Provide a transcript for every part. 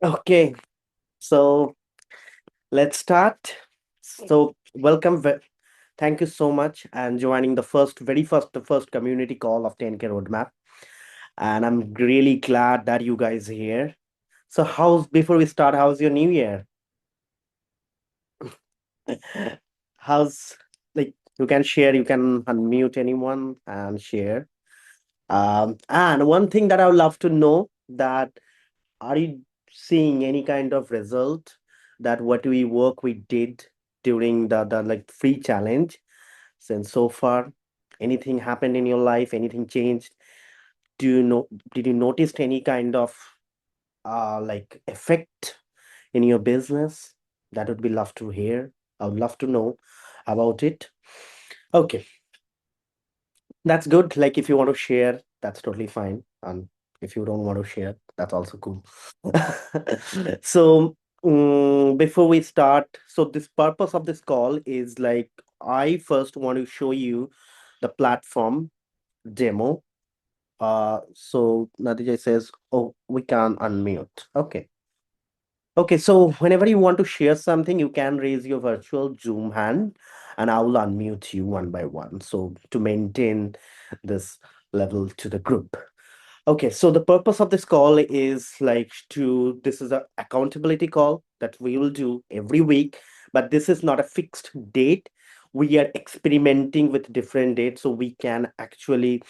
Okay, so let's start. So, welcome. Thank you so much and joining the first community call of 10K Roadmap. And I'm really glad that you guys are here. So, before we start, how's your new year? How's like you can share, you can unmute anyone and share. And one thing that I would love to know that are you seeing any kind of result that what we did during the like free challenge since so far? Anything happened in your life? Anything changed? Do you know? Did you notice any kind of like effect in your business? That would be love to hear. I would love to know about it. Okay, that's good. Like if you want to share, that's totally fine. And if you don't want to share, that's also cool. So before we start, so this purpose of this call is like I first want to show you the platform demo. So Nadija says, "Oh, we can unmute." Okay. Okay, so whenever you want to share something, you can raise your virtual Zoom hand and I will unmute you one by one. So to maintain this level to the group. Okay, so the purpose of this call is like this is a accountability call that we will do every week, but this is not a fixed date. We are experimenting with different dates so we can actually,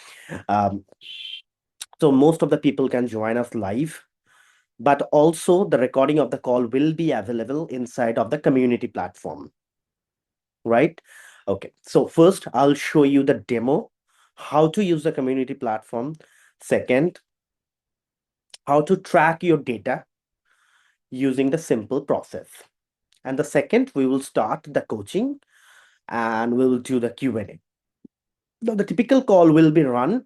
um, so most of the people can join us live, but also the recording of the call will be available inside of the community platform, right? Okay, so first I'll show you the demo, how to use the community platform. Second, how to track your data using the simple process. And the second, we will start the coaching and we will do the Q&A. Now, the typical call will be run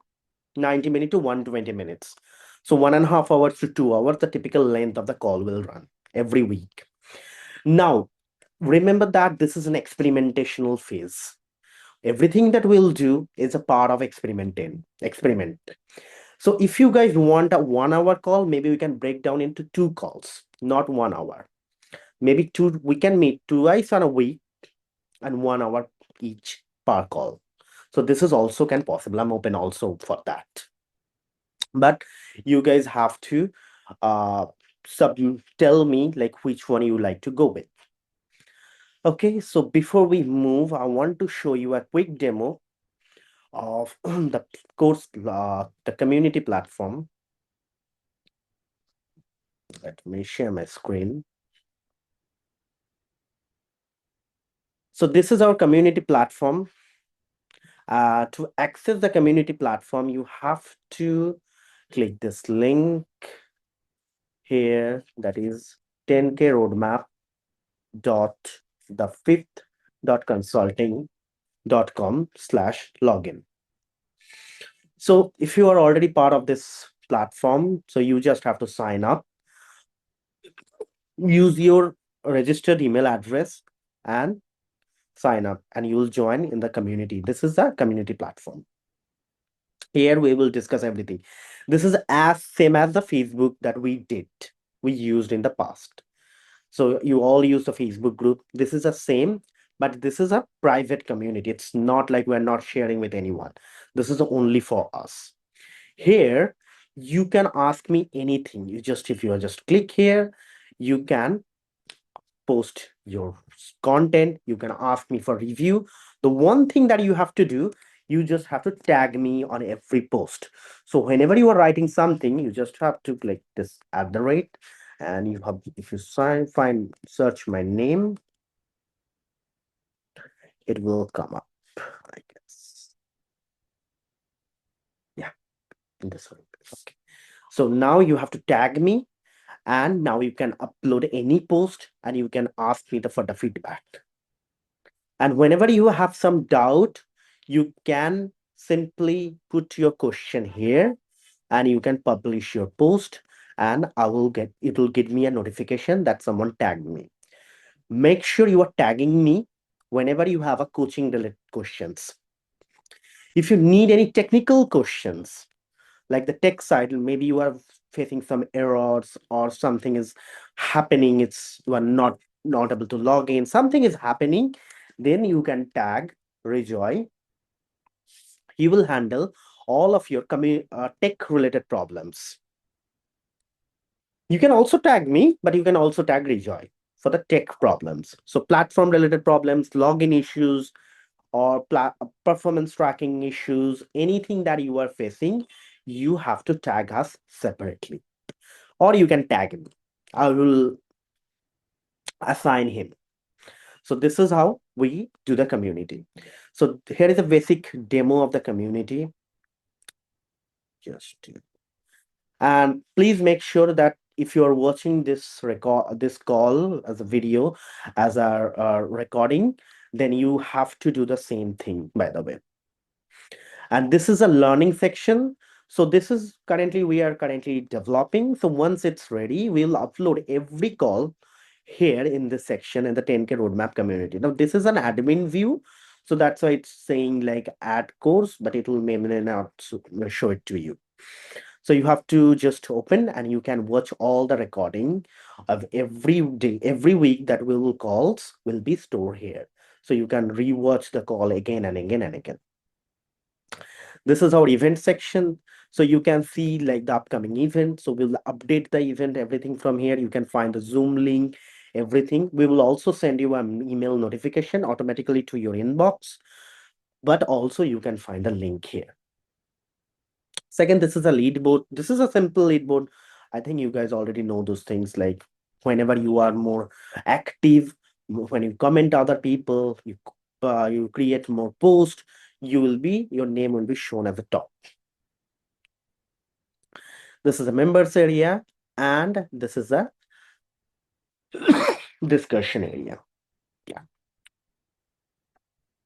90 minutes to 120 minutes. So 1.5 hours to 2 hours, the typical length of the call will run every week. Now, remember that this is an experimentational phase. Everything that we'll do is a part of experiment. So if you guys want a 1 hour call, maybe we can break down into two calls, not 1 hour. Maybe two, we can meet twice on a week and 1 hour each per call. So this is also can possible. I'm open also for that. But you guys have to uh sub tell me like which one you like to go with. Okay, so before we move, I want to show you a quick demo of the course, the community platform. Let me share my screen. So this is our community platform. To access the community platform, you have to click this link here. That is 10K roadmap dot the fifth dot consulting dot com/login. So if you are already part of this platform, so you just have to sign up, use your registered email address and sign up and you'll join in the community. This is the community platform. Here we will discuss everything. This is as same as the Facebook that we used in the past. So you all use the Facebook group. This is the same, but this is a private community. It's not like we're not sharing with anyone. This is only for us. Here, you can ask me anything. If you just click here, you can post your content. You can ask me for review. The one thing that you have to do, you just have to tag me on every post. So whenever you are writing something, you just have to click this at the rate, and you have, if you find search my name, it will come up, I guess. Yeah, in this one. Okay. So now you have to tag me, and now you can upload any post and you can ask me for the feedback. And whenever you have some doubt, you can simply put your question here and you can publish your post, and it will give me a notification that someone tagged me. Make sure you are tagging me whenever you have a coaching related questions. If you need any technical questions, like the tech side, maybe you are facing some errors or something is happening, it's you are not able to log in, something is happening, then you can tag Rejoy. He will handle all of your tech related problems. You can also tag me, but you can also tag Rejoy for the tech problems. So platform related problems, login issues, or performance tracking issues, anything that you are facing, you have to tag us separately. Or you can tag him. I will assign him. So this is how we do the community. So here is a basic demo of the community. Just and please make sure that if you are watching this call as a video, as a recording, then you have to do the same thing, by the way. And this is a learning section. So this is currently, we are currently developing. So once it's ready, we'll upload every call here in this section in the 10K roadmap community. Now this is an admin view. So that's why it's saying like add course, but it will may not show it to you. So you have to just open and you can watch all the recording of every day, every week that we will calls will be stored here. So you can rewatch the call again and again and again. This is our event section. So you can see like the upcoming event. So we'll update the event, everything from here. You can find the Zoom link, everything. We will also send you an email notification automatically to your inbox, but also you can find a link here. Second, this is a lead board. This is a simple lead board. I think you guys already know those things, like whenever you are more active, when you comment other people, you create more posts, your name will be shown at the top. This is a members area, and this is a discussion area. Yeah.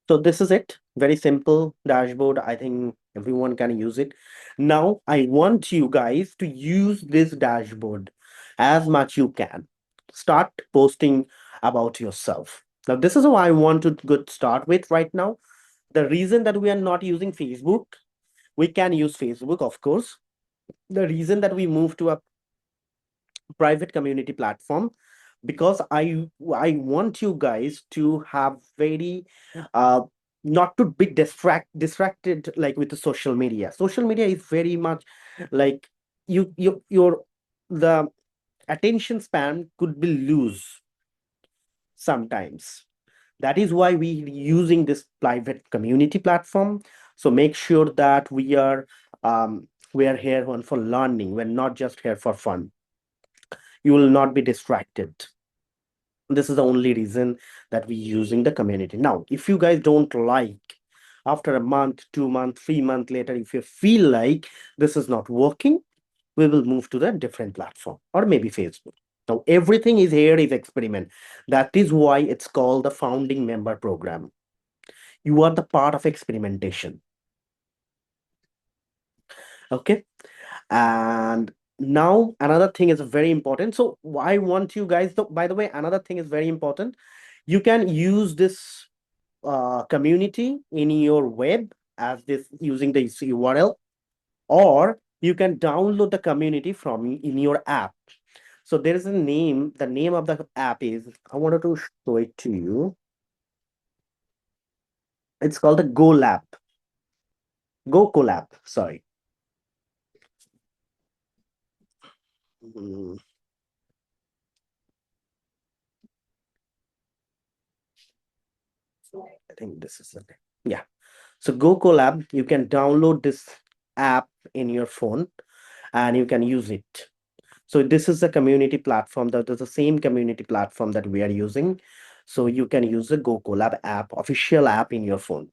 So this is it. Very simple dashboard. I think everyone can use it. Now I want you guys to use this dashboard as much you can. Start posting about yourself. Now this is what I want to good start with right now. The reason that we are not using Facebook, we can use Facebook, of course. The reason that we move to a private community platform, because I want you guys to have very uh not to be distracted like with the social media. Social media is very much like your the attention span could be loose sometimes. That is why we using this private community platform. So make sure that we are here on for learning. We're not just here for fun. You will not be distracted. This is the only reason that we're using the community. Now if you guys don't like, after a month, 2 month, 3 month later, if you feel like this is not working, we will move to the different platform or maybe Facebook. Now everything is here is experiment. That is why it's called the founding member program. You are the part of experimentation. Okay. And now another thing is very important. So I want you guys to, by the way, another thing is very important. You can use this community in your web as this using the URL, or you can download the community from in your app. So there is a name. The name of the app is, I wanted to show it to you. It's called the Go Lab. Go Collab. Sorry. Mm, I think this is it. Yeah. So Go Collab, you can download this app in your phone and you can use it. So this is a community platform that is the same community platform that we are using. So you can use the Go Collab app, official app in your phone.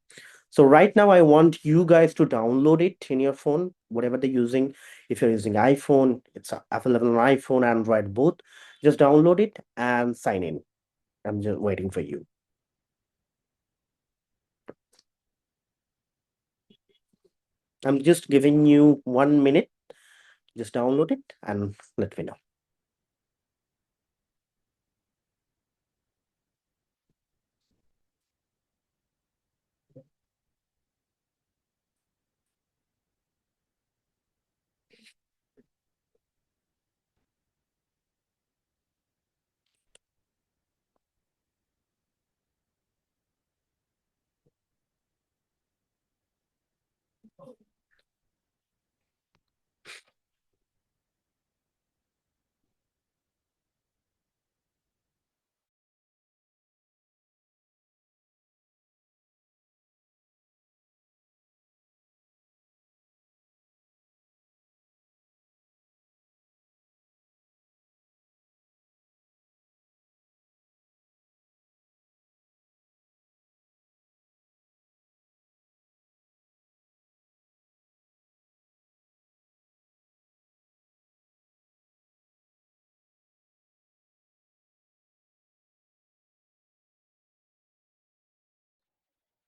So right now I want you guys to download it in your phone, whatever they're using. If you're using iPhone, it's available on iPhone, Android, both. Just download it and sign in. I'm just waiting for you. I'm just giving you 1 minute. Just download it and let me know.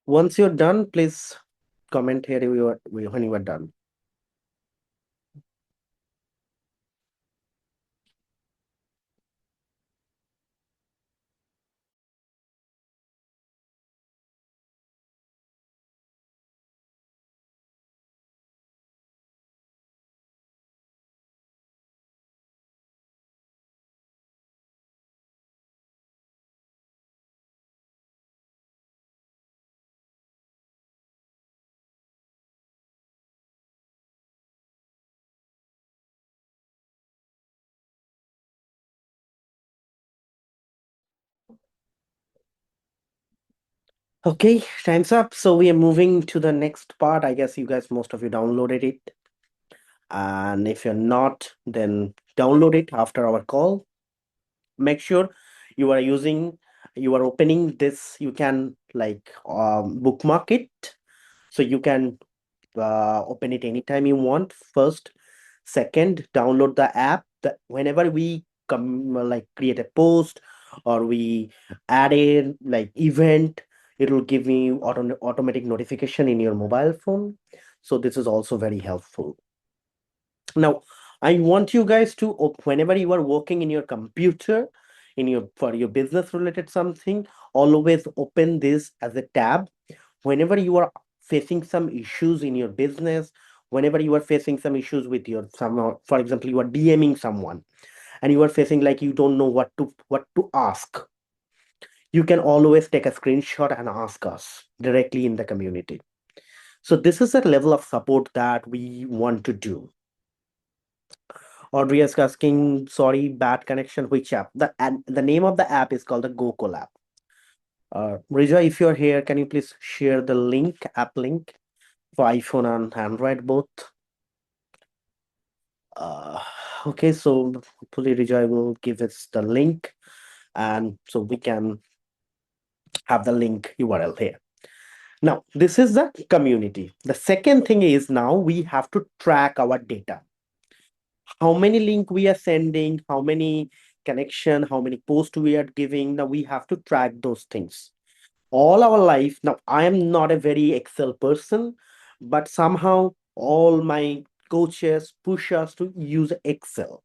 Once you're done, please comment here when you are done. Okay, time's up. So we are moving to the next part. I guess you guys, most of you downloaded it. And if you're not, then download it after our call. Make sure you are using, you are opening this, you can like bookmark it. So you can open it anytime you want. First, second, download the app. That whenever we come like create a post or we add a like event, it will give me automatic notification in your mobile phone. So this is also very helpful. Now, I want you guys to whenever you are working in your computer, in your for your business related something, always open this as a tab. Whenever you are facing some issues in your business, whenever you are facing some issues with your some, for example, you are DMing someone and you are facing like you don't know what to ask, you can always take a screenshot and ask us directly in the community. So this is a level of support that we want to do. Audrey is asking, sorry, bad connection. Which app? The name of the app is called the GoCall app. Rija, if you're here, can you please share the link, app link for iPhone and Android both? Uh, okay, so hopefully Rija will give us the link, and so we can have the link URL here. Now, this is the community. The second thing is now we have to track our data. How many link we are sending, how many connection, how many posts we are giving. Now we have to track those things all our life. Now I am not a very Excel person, but somehow all my coaches push us to use Excel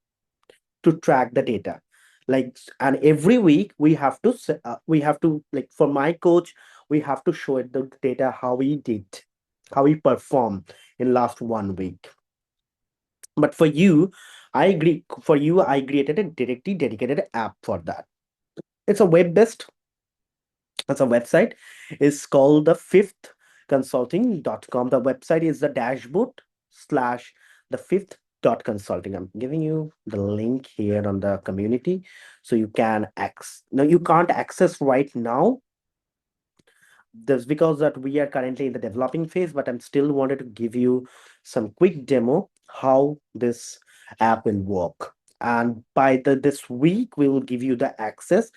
to track the data. Like, and every week we have to like, for my coach, we have to show it the data, how we did, how we perform in last 1 week. But for you, I agree. For you, I created a directly dedicated app for that. It's a web-based, it's a website. It's called the fifth consulting.com. The website is the dashboard slash the fifth dot consulting. I'm giving you the link here on the community. So you can access. No, you can't access right now. That's because that we are currently in the developing phase, but I'm still wanted to give you some quick demo how this app will work. And by this week, we will give you the access.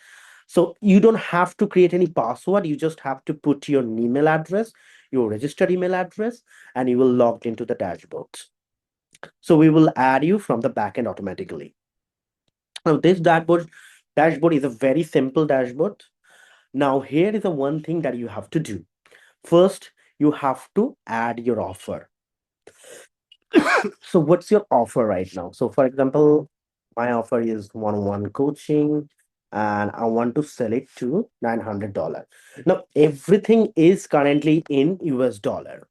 So you don't have to create any password. You just have to put your email address, your registered email address, and you will log into the dashboard. So we will add you from the backend automatically. Now this dashboard is a very simple dashboard. Now here is the one thing that you have to do. First, you have to add your offer. So what's your offer right now? So for example, my offer is one-on-one coaching and I want to sell it to $900. Now everything is currently in US dollar.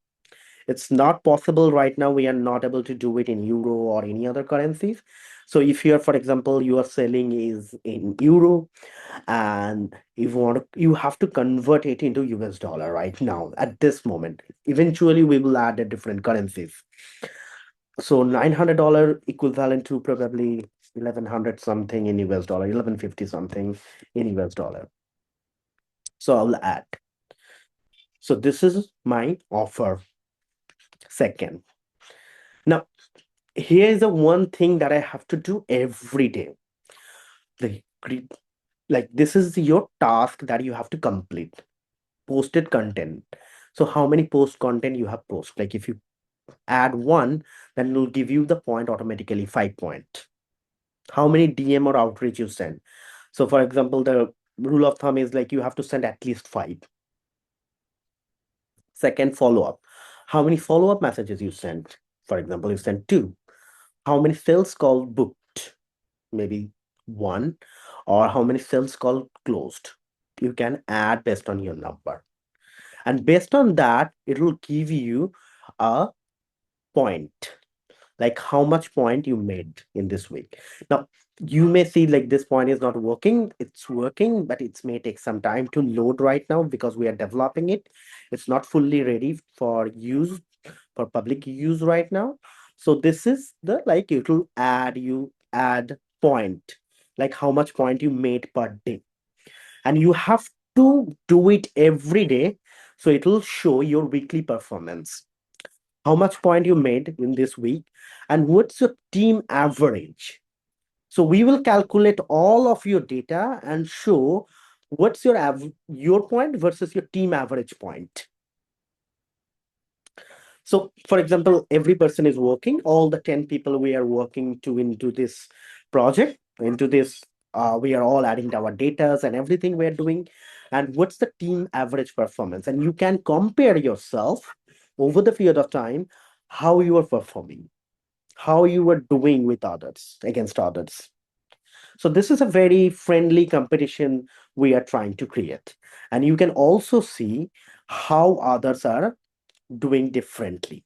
It's not possible right now. We are not able to do it in euro or any other currencies. So if you're, for example, you are selling is in euro, and if you want to, you have to convert it into US dollar right now at this moment. Eventually, we will add a different currencies. So $900 equivalent to probably 1100 something in US dollar, 1150 something in US dollar. So I'll add. So this is my offer. Second. Now, here is the one thing that I have to do every day. The like this is your task that you have to complete. Posted content. So how many post content you have post? Like if you add one, then it'll give you the point automatically 5 point. How many DM or outreach you send? So for example, the rule of thumb is like you have to send at least 5. Second, follow up. How many follow up messages you sent? For example, you sent 2. How many sales call booked? Maybe 1. Or how many sales call closed? You can add based on your number. And based on that, it will give you a point, like how much point you made in this week. Now, you may see like this point is not working. It's working, but it may take some time to load right now because we are developing it. It's not fully ready for use, for public use right now. So this is the, like, it will add point, like how much point you made per day. And you have to do it every day. So it will show your weekly performance, how much point you made in this week, and what's your team average. So we will calculate all of your data and show what's your point versus your team average point. So for example, every person is working, all the 10 people we are working to into this project, into this, we are all adding our data and everything we're doing. And what's the team average performance? And you can compare yourself over the period of time, how you are performing, how you are doing with others, against others. So this is a very friendly competition we are trying to create. And you can also see how others are doing differently.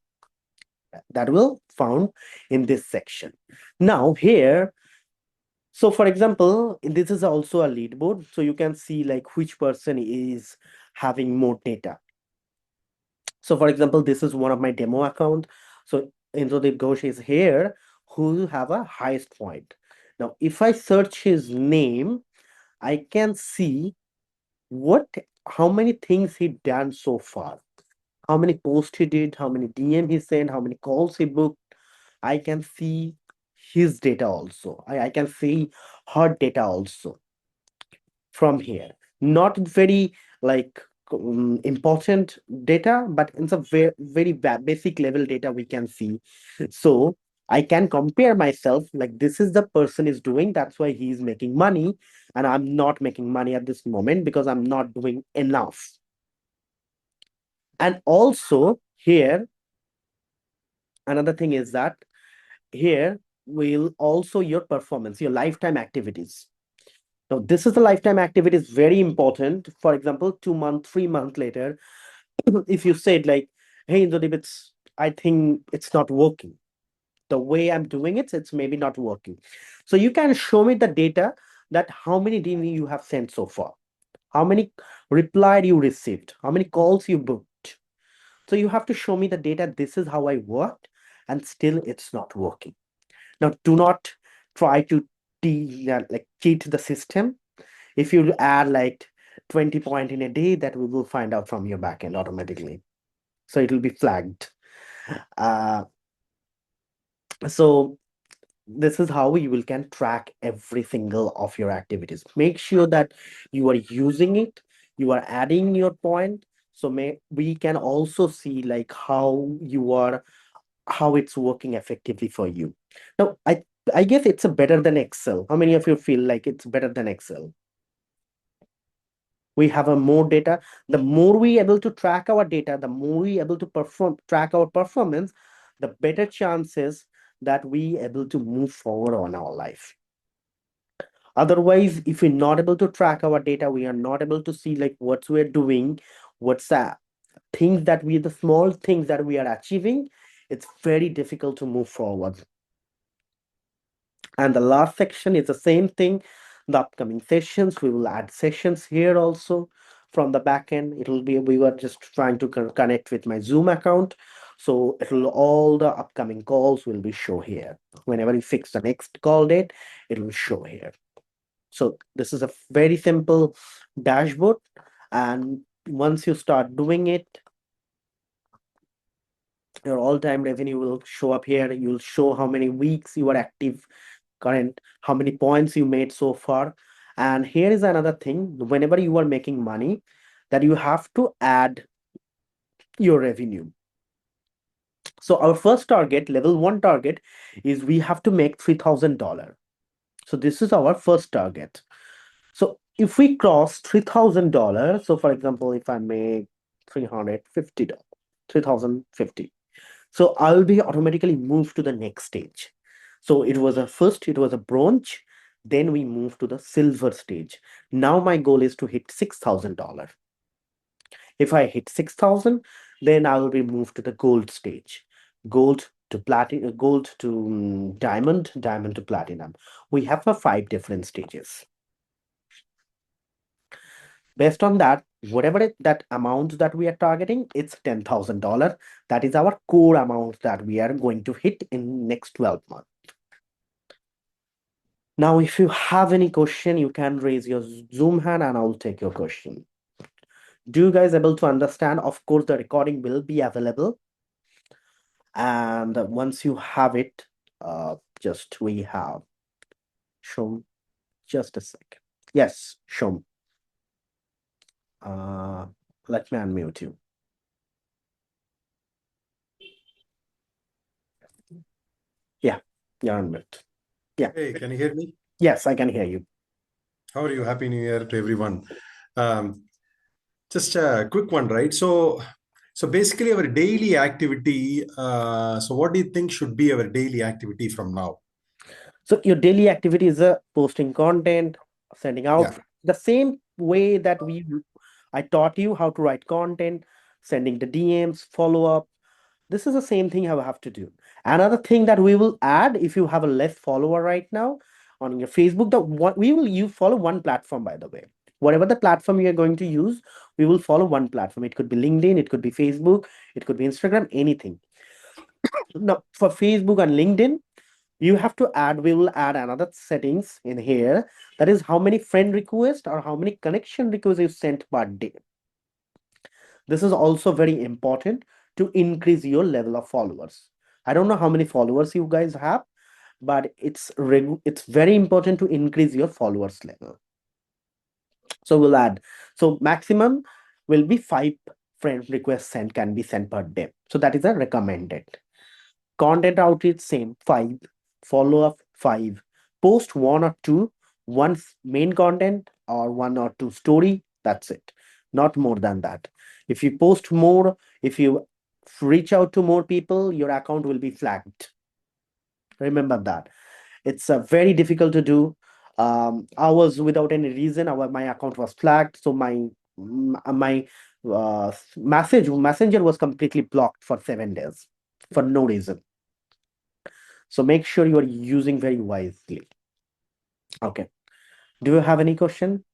That will found in this section. Now here, so for example, this is also a leaderboard. So you can see like which person is having more data. So for example, this is one of my demo account. So Indrodip Ghosh is here, who have a highest point. Now, if I search his name, I can see what how many things he done so far, how many posts he did, how many DM he sent, how many calls he booked. I can see his data also. I can see her data also from here. Not very like important data, but it's a very basic level data we can see. So I can compare myself, like this is the person is doing, that's why he's making money, and I'm not making money at this moment because I'm not doing enough. And also here, another thing is that here will also your performance, your lifetime activities. Now, this is the lifetime activity is very important. For example, 2 month, 3 month later, if you said like, hey, Indrodip, I think it's not working. The way I'm doing it, it's maybe not working. So you can show me the data that how many DM you have sent so far, how many replied you received, how many calls you booked. So you have to show me the data. This is how I worked, and still it's not working. Now, do not try to like cheat the system. If you add like 20 point in a day, that we will find out from your backend automatically. So it will be flagged. Uh, so this is how you will can track every single of your activities. Make sure that you are using it, you are adding your point. So we can also see like how it's working effectively for you. Now, I guess it's a better than Excel. How many of you feel like it's better than Excel? We have a more data. The more we able to track our data, the more we able to track our performance, the better chances that we able to move forward on our life. Otherwise, if we're not able to track our data, we are not able to see like what we're doing, what's that things that the small things that we are achieving, it's very difficult to move forward. And the last section is the same thing. The upcoming sessions, we will add sessions here also from the back end. It'll be, we were just trying to connect with my Zoom account. So it'll, all the upcoming calls will be show here. Whenever you fix the next call date, it will show here. So this is a very simple dashboard. And once you start doing it, your all-time revenue will show up here. You'll show how many weeks you are active, current, how many points you made so far. And here is another thing, whenever you are making money, that you have to add your revenue. So our first target, level 1 target, is we have to make $3,000. So this is our first target. So if we cross $3,000, so for example, if I make $350, 3,050, so I'll be automatically moved to the next stage. So it was a first, it was a bronze, then we moved to the silver stage. Now my goal is to hit $6,000. If I hit 6,000, then I will be moved to the gold stage. Gold to platinum, gold to diamond, diamond to platinum. We have 5 different stages. Based on that, whatever that amount that we are targeting, it's $10,000. That is our core amount that we are going to hit in next 12 months. Now, if you have any question, you can raise your Zoom hand and I'll take your question. Do you guys able to understand? Of course, the recording will be available. And once you have it, just we have shown just a second. Yes, shown. Let me unmute you. Yeah, you're on mute. Yeah. Hey, can you hear me? Yes, I can hear you. How are you? Happy New Year to everyone. Just a quick one, right? So basically our daily activity, so what do you think should be our daily activity from now? So your daily activity is posting content, sending out Yeah. the same way that I taught you how to write content, sending the DMs, follow up. This is the same thing I have to do. Another thing that we will add, if you have a less follower right now on your Facebook, you follow one platform, by the way. Whatever the platform you are going to use, we will follow one platform. It could be LinkedIn, it could be Facebook, it could be Instagram, anything. Now, for Facebook and LinkedIn, we will add another settings in here. That is how many friend requests or how many connection requests you sent per day. This is also very important to increase your level of followers. I don't know how many followers you guys have, but it's very important to increase your followers level. So we'll add, so maximum will be 5 friend requests sent can be sent per day. So that is a recommended. Content outreach, same, 5. Follow up, 5. Post 1 or 2, one main content or 1 or 2 story. That's it. Not more than that. If you post more, if you reach out to more people, your account will be flagged. Remember that. It's very difficult to do. Hours without any reason, my account was flagged. So my messenger was completely blocked for 7 days for no reason. So make sure you are using very wisely. Okay. Do you have any question?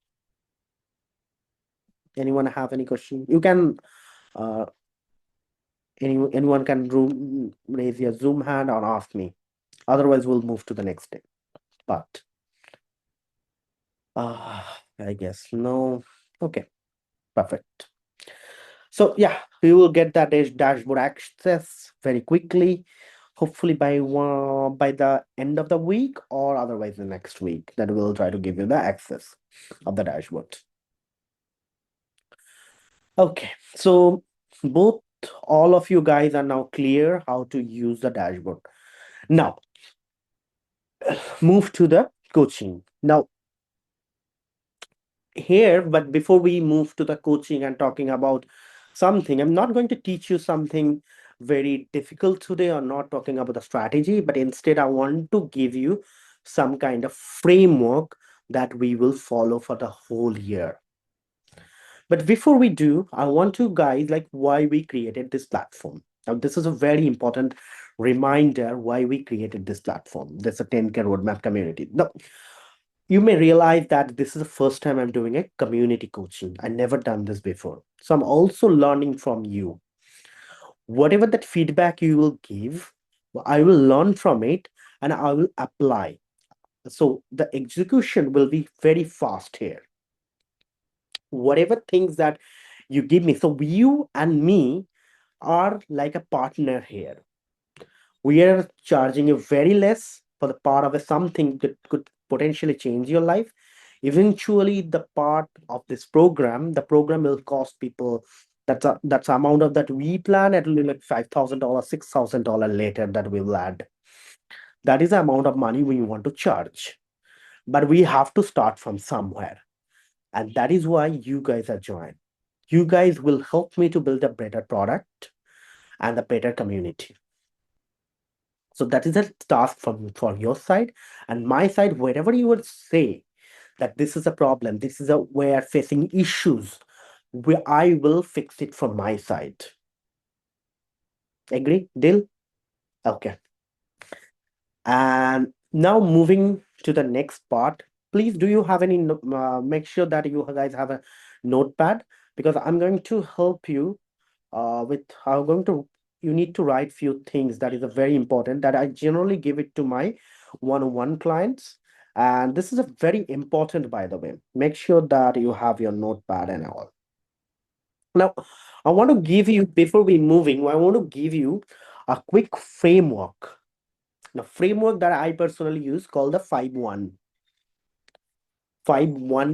Anyone have any question? You can, anyone can raise your Zoom hand or ask me. Otherwise, we'll move to the next day. But I guess no. Okay, perfect. So yeah, we will get that dashboard access very quickly. Hopefully by the end of the week or otherwise the next week, that we'll try to give you the access of the dashboard. Okay, so all of you guys are now clear how to use the dashboard. Now, move to the coaching. Now, here, but before we move to the coaching and talking about something, I'm not going to teach you something very difficult today or not talking about the strategy, but instead I want to give you some kind of framework that we will follow for the whole year. But before we do, I want to guys like why we created this platform. Now, this is a very important reminder why we created this platform. There's a 10K roadmap community. Now, you may realize that this is the first time I'm doing a community coaching. I never done this before. So I'm also learning from you. Whatever that feedback you will give, I will learn from it and I will apply. So the execution will be very fast here. Whatever things that you give me, so you and me are like a partner here. We are charging you very less for the part of a something that could potentially change your life. Eventually, the part of this program, the program will cost people. That's the amount of that we plan. It will be like $5,000, $6,000 later that we will add. That is the amount of money we want to charge. But we have to start from somewhere, and that is why you guys are joined. You guys will help me to build a better product and a better community. So that is a task for your side and my side. Wherever you would say that this is a problem, this is a we are facing issues, where I will fix it from my side. Agree? Deal? Okay. And now moving to the next part. Please, do you have any? Make sure that you guys have a notepad because I'm going to help you with how I'm going to. You need to write few things that is a very important that I generally give it to my one-on-one clients. And this is a very important, by the way. Make sure that you have your notepad and all. Now, I want to give you, before we moving, I want to give you a quick framework. The framework that I personally use called the 5-1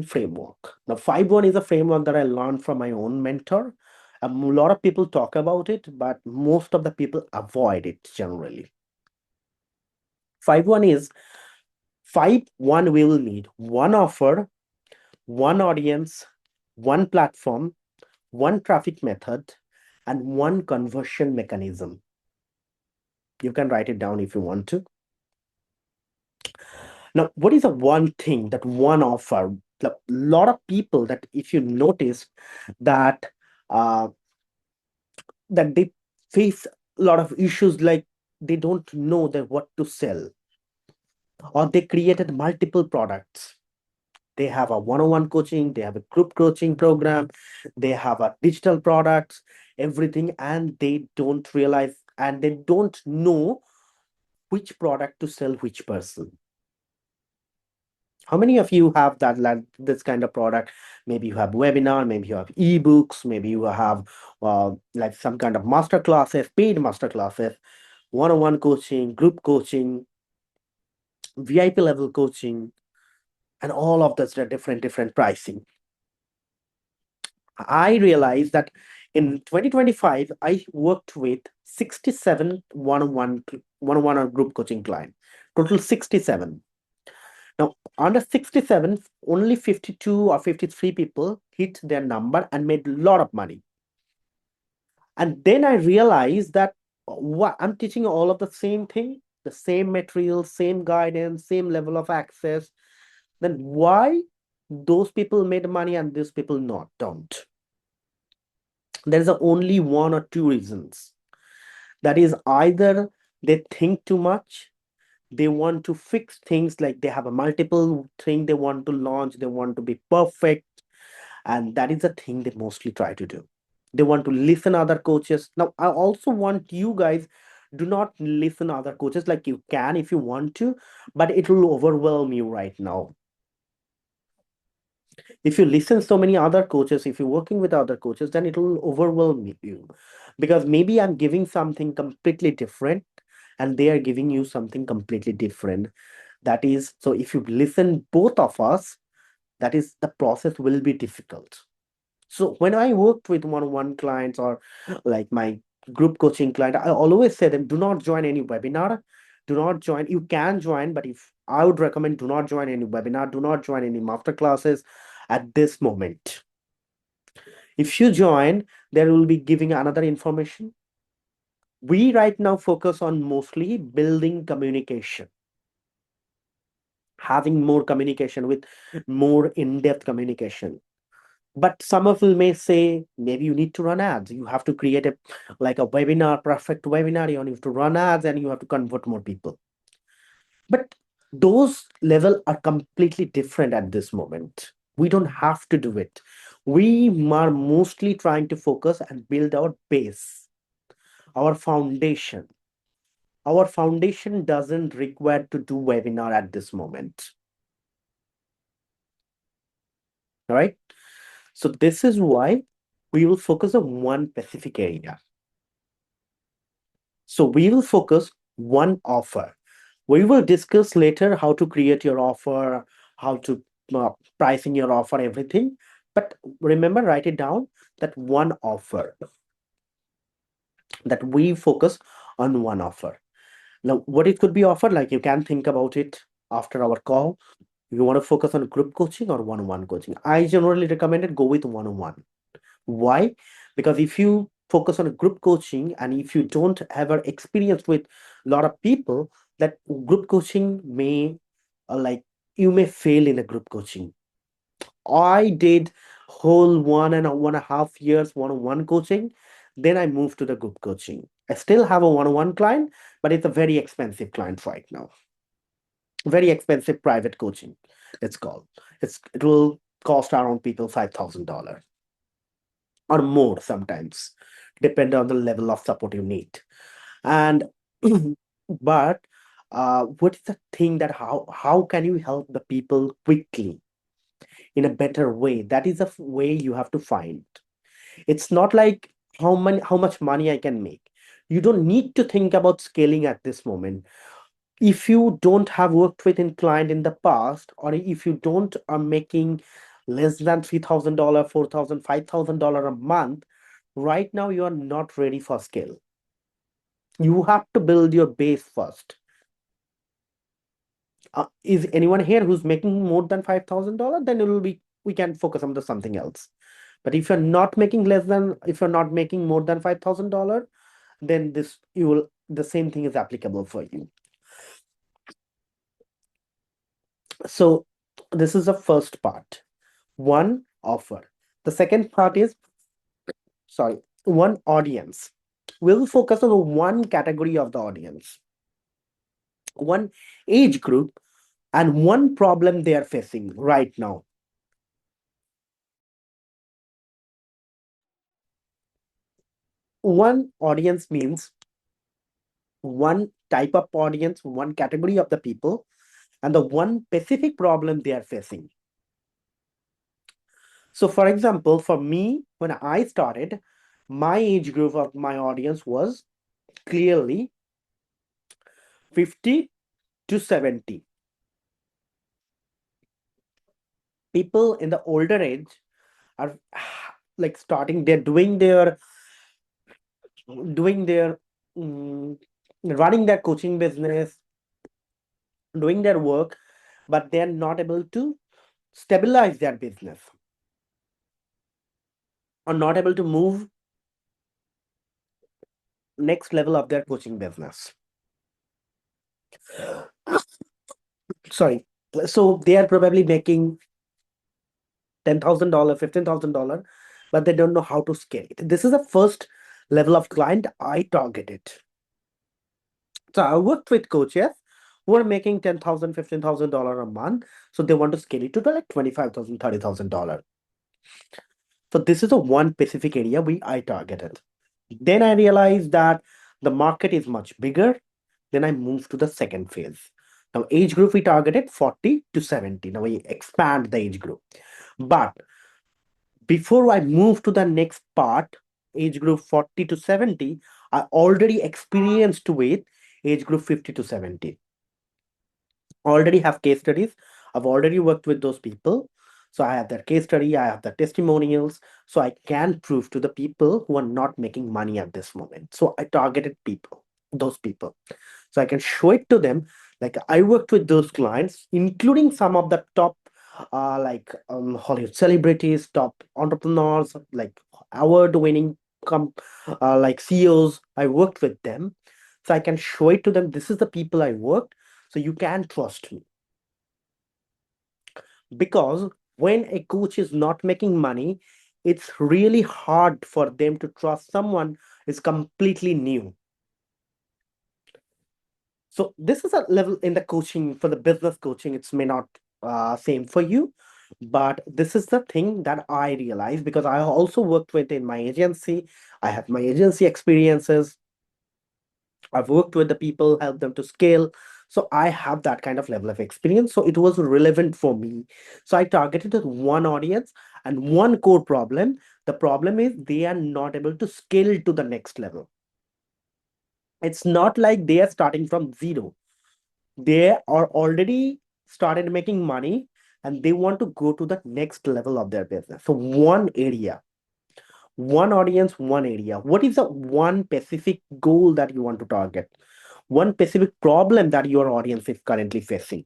framework. Now, 5-1 is a framework that I learned from my own mentor. A lot of people talk about it, but most of the people avoid it generally. 5-1 is 5-1 we will need one offer, one audience, one platform, one traffic method, and one conversion mechanism. You can write it down if you want to. Now, what is the one thing, that one offer? A lot of people that if you notice that uh, that they face a lot of issues like they don't know that what to sell, or they created multiple products. They have a one-on-one coaching, they have a group coaching program, they have a digital products, everything, and they don't realize and they don't know which product to sell which person. How many of you have that, like this kind of product? Maybe you have webinar, maybe you have ebooks, maybe you have like some kind of master classes, paid master classes, one-on-one coaching, group coaching, VIP level coaching, and all of this are different pricing. I realized that in 2025, I worked with 67 one-on-one or group coaching client, total 67. Now, under 67, only 52 or 53 people hit their number and made a lot of money. And then I realized that what I'm teaching all of the same thing, the same material, same guidance, same level of access. Then why those people made money and these people not don't? There's only one or two reasons. That is either they think too much, they want to fix things, like they have a multiple thing they want to launch, they want to be perfect, and that is the thing they mostly try to do. They want to listen other coaches. Now I also want you guys, do not listen other coaches. Like you can if you want to, but it will overwhelm you right now. If you listen so many other coaches, if you're working with other coaches, then it will overwhelm you, because maybe I'm giving something completely different and they are giving you something completely different. That is, so if you listen both of us, that is, the process will be difficult. So when I worked with one-on-one clients or like my group coaching client, I always say them, do not join any webinar. Do not join. You can join, but if I would recommend, do not join any webinar. Do not join any master classes at this moment. If you join, there will be giving another information. We right now focus on mostly building communication, having more communication with more in-depth communication. But some of you may say maybe you need to run ads. You have to create a like a webinar, perfect webinar. You have to run ads and you have to convert more people. But those level are completely different at this moment. We don't have to do it. We are mostly trying to focus and build our base, our foundation. Our foundation doesn't require to do webinar at this moment. All right. So this is why we will focus on one specific area. So we will focus one offer. We will discuss later how to create your offer, how to pricing your offer, everything. But remember, write it down that one offer, that we focus on one offer. Now, what it could be offered, like you can think about it after our call. You want to focus on group coaching or one-on-one coaching. I generally recommend it go with one-on-one. Why? Because if you focus on a group coaching and if you don't ever experience with a lot of people, that group coaching may like you may fail in a group coaching. I did whole 1.5 years one-on-one coaching. Then I moved to the group coaching. I still have a one-on-one client, but it's a very expensive client right now. Very expensive private coaching, it's called. It will cost around people $5,000 or more sometimes, depending on the level of support you need. And but what is the thing that how can you help the people quickly in a better way? That is a way you have to find. It's not like how much money I can make. You don't need to think about scaling at this moment. If you don't have worked with a client in the past, or if you don't are making less than $3,000, $4,000, $5,000 a month, right now you are not ready for scale. You have to build your base first. Is anyone here who's making more than $5,000? Then it will be we can focus on the something else. But if you're not making more than $5,000, then the same thing is applicable for you. So this is the first part. One offer. The second part is, sorry, one audience. We'll focus on one category of the audience, one age group, and one problem they are facing right now. One audience means one type of audience, one category of the people, and the one specific problem they are facing. So, for example, for me, when I started, my age group of my audience was clearly 50 to 70. People in the older age are like starting, they're doing their running their coaching business, doing their work, but they're not able to stabilize their business or not able to move next level of their coaching business. Sorry. So they are probably making $10,000, $15,000, but they don't know how to scale it. This is the first level of client I targeted. So I worked with coaches who are making $10,000, $15,000 a month. So they want to scale it to like $25,000, $30,000. So this is the one specific area I targeted. Then I realized that the market is much bigger. Then I moved to the second phase. Now, age group we targeted 40 to 70. Now we expand the age group. But before I move to the next part, age group 40 to 70, I already experienced with age group 50 to 70. Already have case studies. I've already worked with those people. So I have their case study, I have the testimonials. So I can prove to the people who are not making money at this moment. So I targeted those people. So I can show it to them. Like I worked with those clients, including some of the top Hollywood celebrities, top entrepreneurs, like award-winning like CEOs. I worked with them. So I can show it to them. This is the people I worked. So you can trust me. Because When a coach is not making money, it's really hard for them to trust someone is completely new. So this is a level in the coaching for the business coaching. It's may not same for you, but this is the thing that I realized because I also worked with in my agency. I have my agency experiences. I've worked with the people, helped them to scale. So I have that kind of level of experience. So it was relevant for me. So I targeted one audience and one core problem. The problem is they are not able to scale to the next level. It's not like they are starting from zero. They are already started making money and they want to go to the next level of their business. So one area, one audience, one area. What is the one specific goal that you want to target? One specific problem that your audience is currently facing.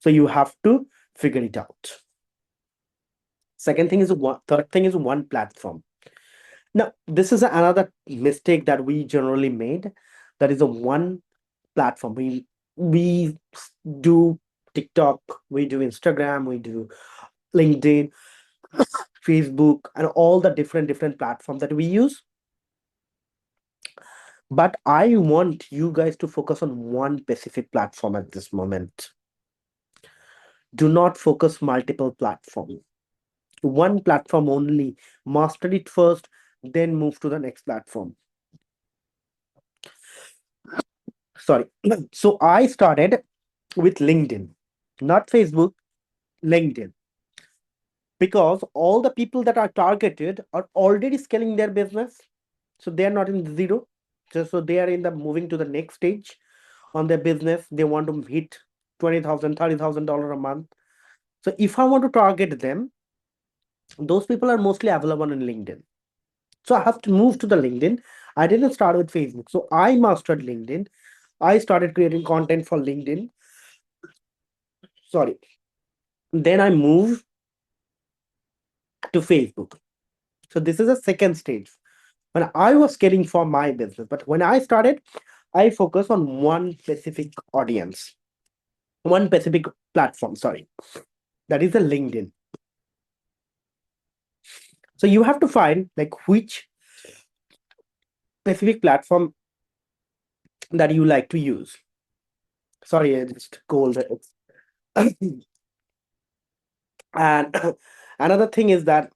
So you have to figure it out. Second thing is one, third thing is one platform. Now, this is another mistake that we generally made. That is a one platform. We do TikTok, we do Instagram, we do LinkedIn, Facebook, and all the different platforms that we use. But I want you guys to focus on one specific platform at this moment. Do not focus multiple platforms. One platform only. Master it first, then move to the next platform. Sorry. So I started with LinkedIn, not Facebook, LinkedIn, because all the people that are targeted are already scaling their business. So they are not in the zero. So they are in the moving to the next stage on their business. They want to hit 20,000, $30,000 a month. So if I want to target them, those people are mostly available in LinkedIn. So I have to move to the LinkedIn. I didn't start with Facebook. So I mastered LinkedIn. I started creating content for LinkedIn. Sorry. Then I moved to Facebook. So this is a second stage. When I was scaling for my business, but when I started, I focus on one specific audience, one specific platform. Sorry, that is a LinkedIn. So you have to find like which specific platform that you like to use. Sorry, I just cold. And another thing is that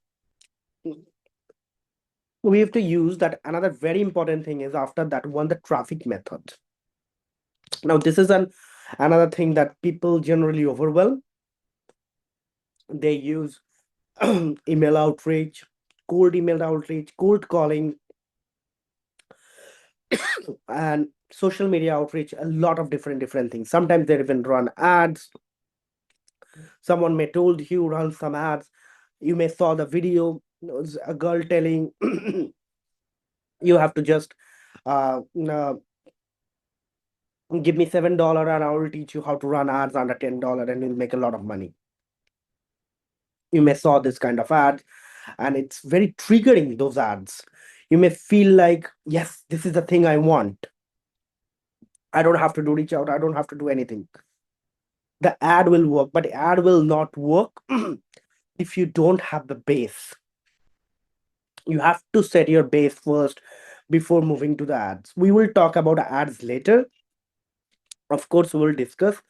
we have to use that. Another very important thing is after that one, the traffic method. Now this is another thing that people generally overwhelm. They use email outreach, cold calling, and social media outreach, a lot of different things. Sometimes they even run ads. Someone may told you run some ads. You may saw the video, a girl telling you have to just give me $7 and I will teach you how to run ads under $10 and you'll make a lot of money. You may saw this kind of ad and it's very triggering, those ads. You may feel like, yes, this is the thing I want. I don't have to do reach out. I don't have to do anything. The ad will work, but ad will not work if you don't have the base. You have to set your base first before moving to the ads. We will talk about ads later. Of course, we'll discuss.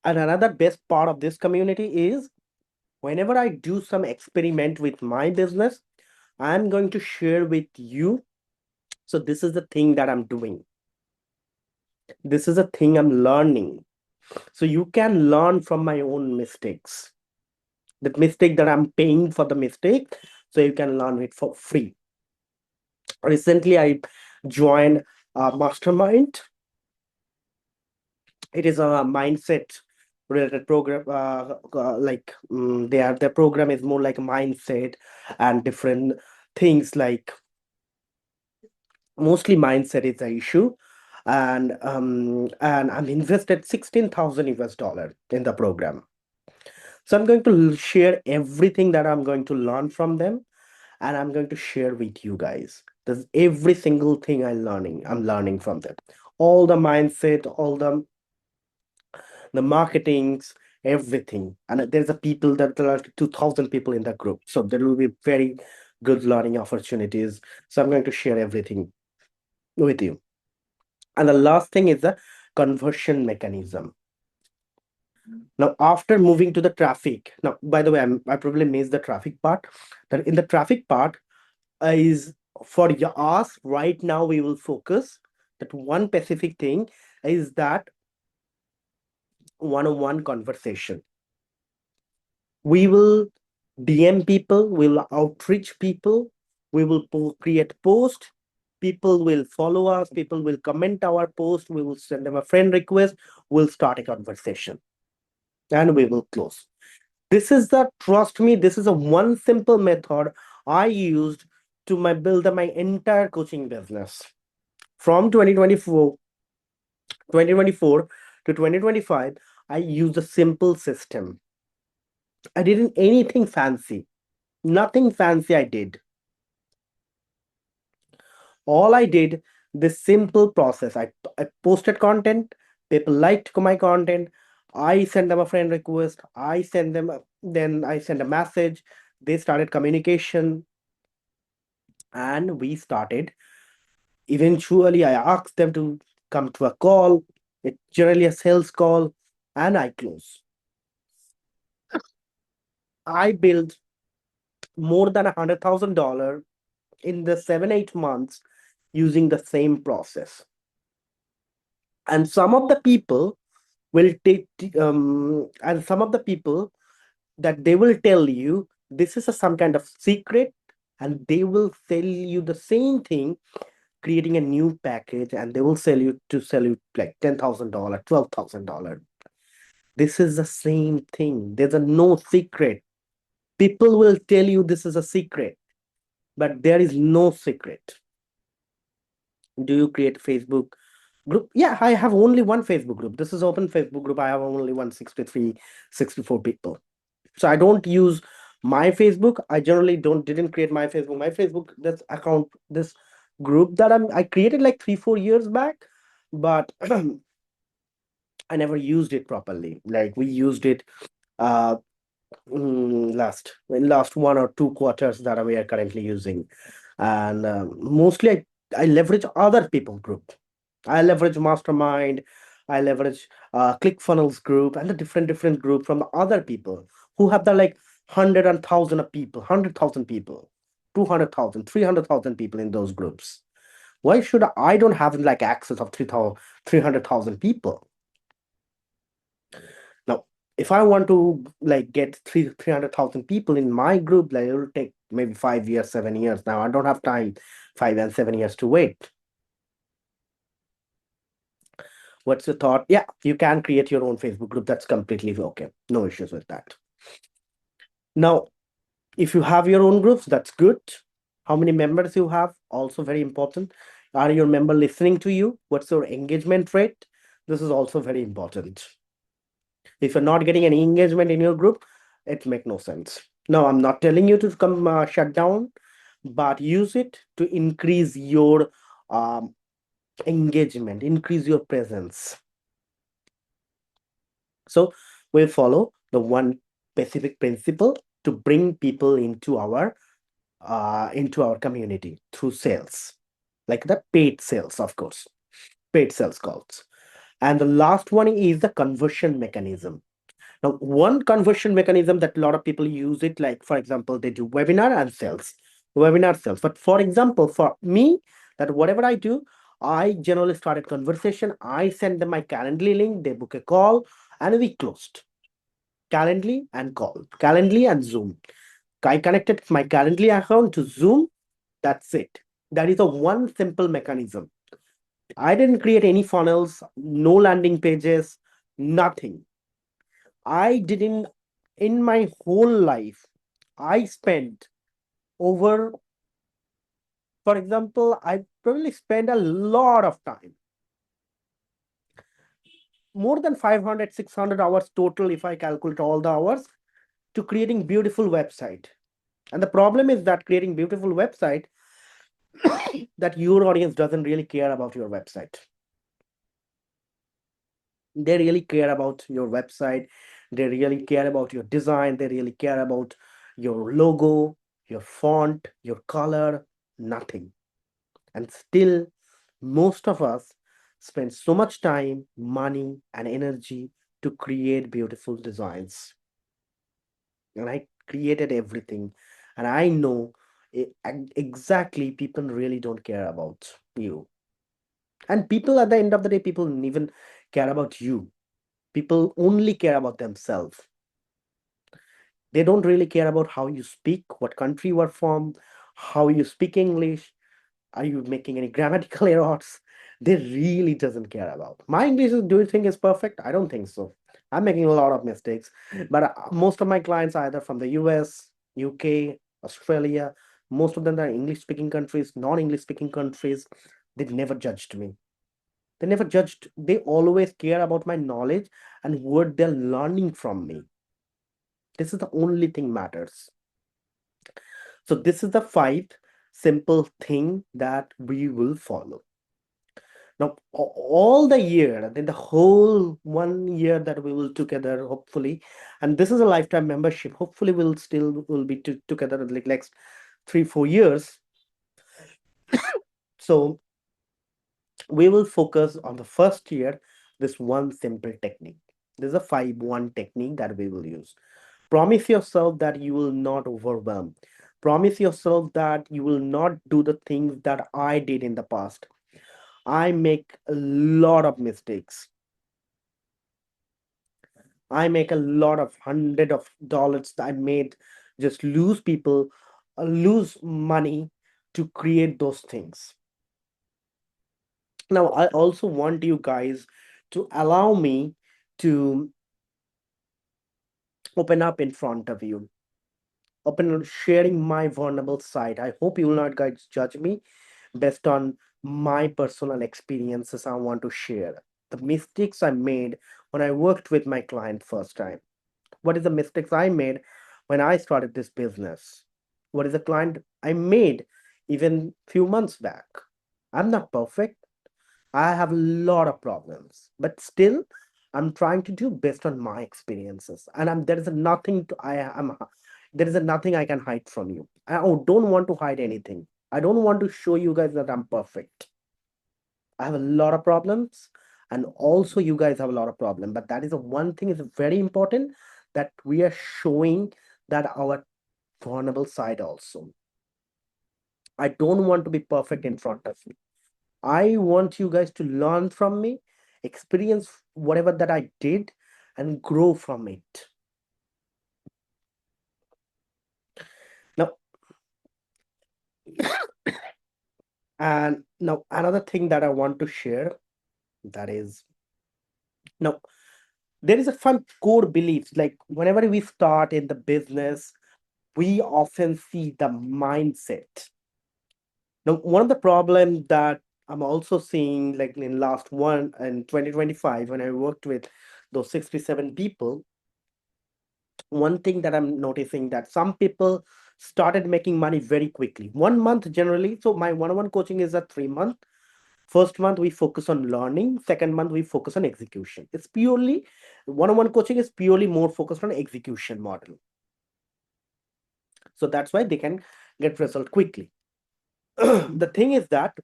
And another best part of this community is whenever I do some experiment with my business, I'm going to share with you. So this is the thing that I'm doing. This is a thing I'm learning. So you can learn from my own mistakes. The mistake that I'm paying for the mistake, so you can learn it for free. Recently, I joined a mastermind. It is a mindset related program. Their program is more like mindset and different things like mostly mindset is the issue. And I'm invested 16,000 US dollar in the program. So I'm going to share everything that I'm going to learn from them, and I'm going to share with you guys. There's every single thing I'm learning from them. All the mindset, all the marketings, everything. And there's a people that there are 2,000 people in that group. So there will be very good learning opportunities. So I'm going to share everything with you. And the last thing is the conversion mechanism. Now, after moving to the traffic, now, by the way, I probably missed the traffic part. That in the traffic part is for us right now, we will focus that one specific thing is that one-on-one conversation. We will DM people, we will outreach people, we will create post, people will follow us, people will comment our post, we will send them a friend request, we'll start a conversation, and we will close. This is the, trust me, this is a one simple method I used to build my entire coaching business. From 2024 to 2025, I used a simple system. I didn't anything fancy. Nothing fancy I did. All I did, this simple process. I posted content, people liked my content. I sent them a friend request. Then I sent a message. They started communication and we started. Eventually, I asked them to come to a call. It's generally a sales call, and I close. I built more than $100,000 in the 7-8 months using the same process. And some of the people will take, and some of the people that they will tell you this is some kind of secret, and they will sell you the same thing, creating a new package, and they will sell you like $10,000, $12,000. This is the same thing. There's a no secret. People will tell you this is a secret, but there is no secret. Do you create Facebook group? Yeah, I have only one Facebook group. This is open Facebook group. I have only 163, 64 people. So I don't use my Facebook. I generally didn't create my Facebook. My Facebook, this account, this group that I created like 3-4 years back, but I never used it properly. Like we used it uh last 1 or 2 quarters that we are currently using, and mostly I leverage other people group. I leverage mastermind, I leverage ClickFunnels group and the different group from the other people who have the like 100,000 of people, 100,000 people, 200,000, 300,000 people in those groups. Why should I don't have like access of 300,000 people? Now, if I want to like get 300,000 people in my group, like it will take maybe 5 years, 7 years. Now I don't have time, 5 and 7 years to wait. What's your thought? Yeah, you can create your own Facebook group. That's completely okay. No issues with that. Now, if you have your own groups, that's good. How many members you have? Also very important. Are your member listening to you? What's your engagement rate? This is also very important. If you're not getting any engagement in your group, it make no sense. No, I'm not telling you to come shut down, but use it to increase your um, engagement, increase your presence. So we follow the one specific principle to bring people into our community through sales, like the paid sales, of course, paid sales calls. And the last one is the conversion mechanism. Now, one conversion mechanism that a lot of people use it, like for example, they do webinar and sales, webinar sales. But for example, for me, that whatever I do, I generally started conversation. I send them my Calendly link, they book a call, and we closed. Calendly and call, Calendly and Zoom. I connected my Calendly account to Zoom. That's it. That is a one simple mechanism. I didn't create any funnels, no landing pages, nothing. I didn't, in my whole life, I spent over, for example, I probably spent a lot of time, more than 500, 600 hours total, if I calculate all the hours, to creating beautiful website. And the problem is that creating beautiful website, that your audience doesn't really care about your website. They really care about your website. They really care about your design. They really care about your logo, your font, your color, nothing. And still, most of us spend so much time, money, and energy to create beautiful designs. And I created everything. And I know exactly people really don't care about you. And people at the end of the day, people don't even care about you. People only care about themselves. They don't really care about how you speak, what country you are from, how you speak English, are you making any grammatical errors. They really doesn't care about my English. Do you think is perfect? I don't think so. I'm making a lot of mistakes, but most of my clients are either from the US, UK, Australia. Most of them are English speaking countries, non-English speaking countries. They never judged me. They never judged. They always care about my knowledge and what they're learning from me. This is the only thing matters. So this is the five simple thing that we will follow. Now, all the year, then the whole 1 year that we will together, hopefully, and this is a lifetime membership. Hopefully, we'll still will be together like next 3-4 years. So we will focus on the first year. This one simple technique. This is a 5-1 technique that we will use. Promise yourself that you will not overwhelm. Promise yourself that you will not do the things that I did in the past. I make a lot of mistakes. I make a lot of hundred of dollars that I made, just lose people, lose money to create those things. Now, I also want you guys to allow me to open up in front of you, open sharing my vulnerable side. I hope you will not guys judge me based on my personal experiences I want to share. The mistakes I made when I worked with my client first time. What is the mistakes I made when I started this business? What is the client I made even few months back? I'm not perfect. I have a lot of problems, but still I'm trying to do based on my experiences. And there is nothing to I am there is nothing I can hide from you. Don't want to hide anything. I don't want to show you guys that I'm perfect. I have a lot of problems, and also you guys have a lot of problems. But that is the one thing is very important, that we are showing that our vulnerable side also. I don't want to be perfect in front of you. I want you guys to learn from me, experience whatever that I did, and grow from it. Now, and now another thing that I want to share, that is, now there is a fun core beliefs, like whenever we start in the business, we often see the mindset. Now, one of the problems that I'm also seeing, like in last one in 2025, when I worked with those 67 people, one thing that I'm noticing that some people started making money very quickly. 1 month generally. So my one-on-one coaching is a 3 month. First month we focus on learning. Second month we focus on execution. It's purely one-on-one coaching is purely more focused on execution model. So that's why they can get result quickly. The thing is that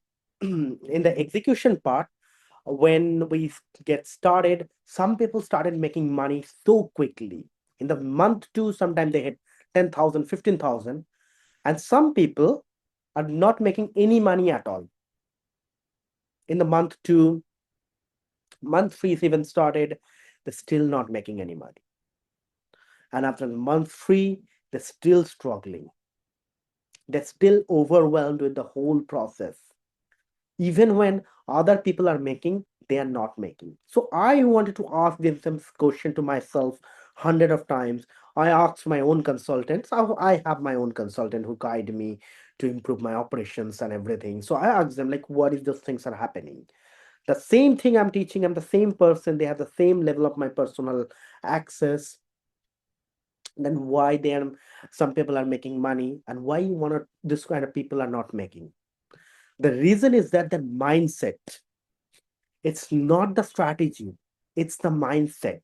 in the execution part, when we get started, some people started making money so quickly. In the month two, sometimes they hit 10,000, 15,000, and some people are not making any money at all. In the month two, month three is even started, they're still not making any money. And after the month three, they're still struggling. They're still overwhelmed with the whole process. Even when other people are making, they are not making. So I wanted to ask this question to myself hundred of times. I asked my own consultants. I have my own consultant who guide me to improve my operations and everything. So I asked them, like, what is those things are happening? The same thing I'm teaching, I'm the same person, they have the same level of my personal access. Then why they are, some people are making money, and why one of this kind of people are not making? The reason is that the mindset. It's not the strategy, it's the mindset.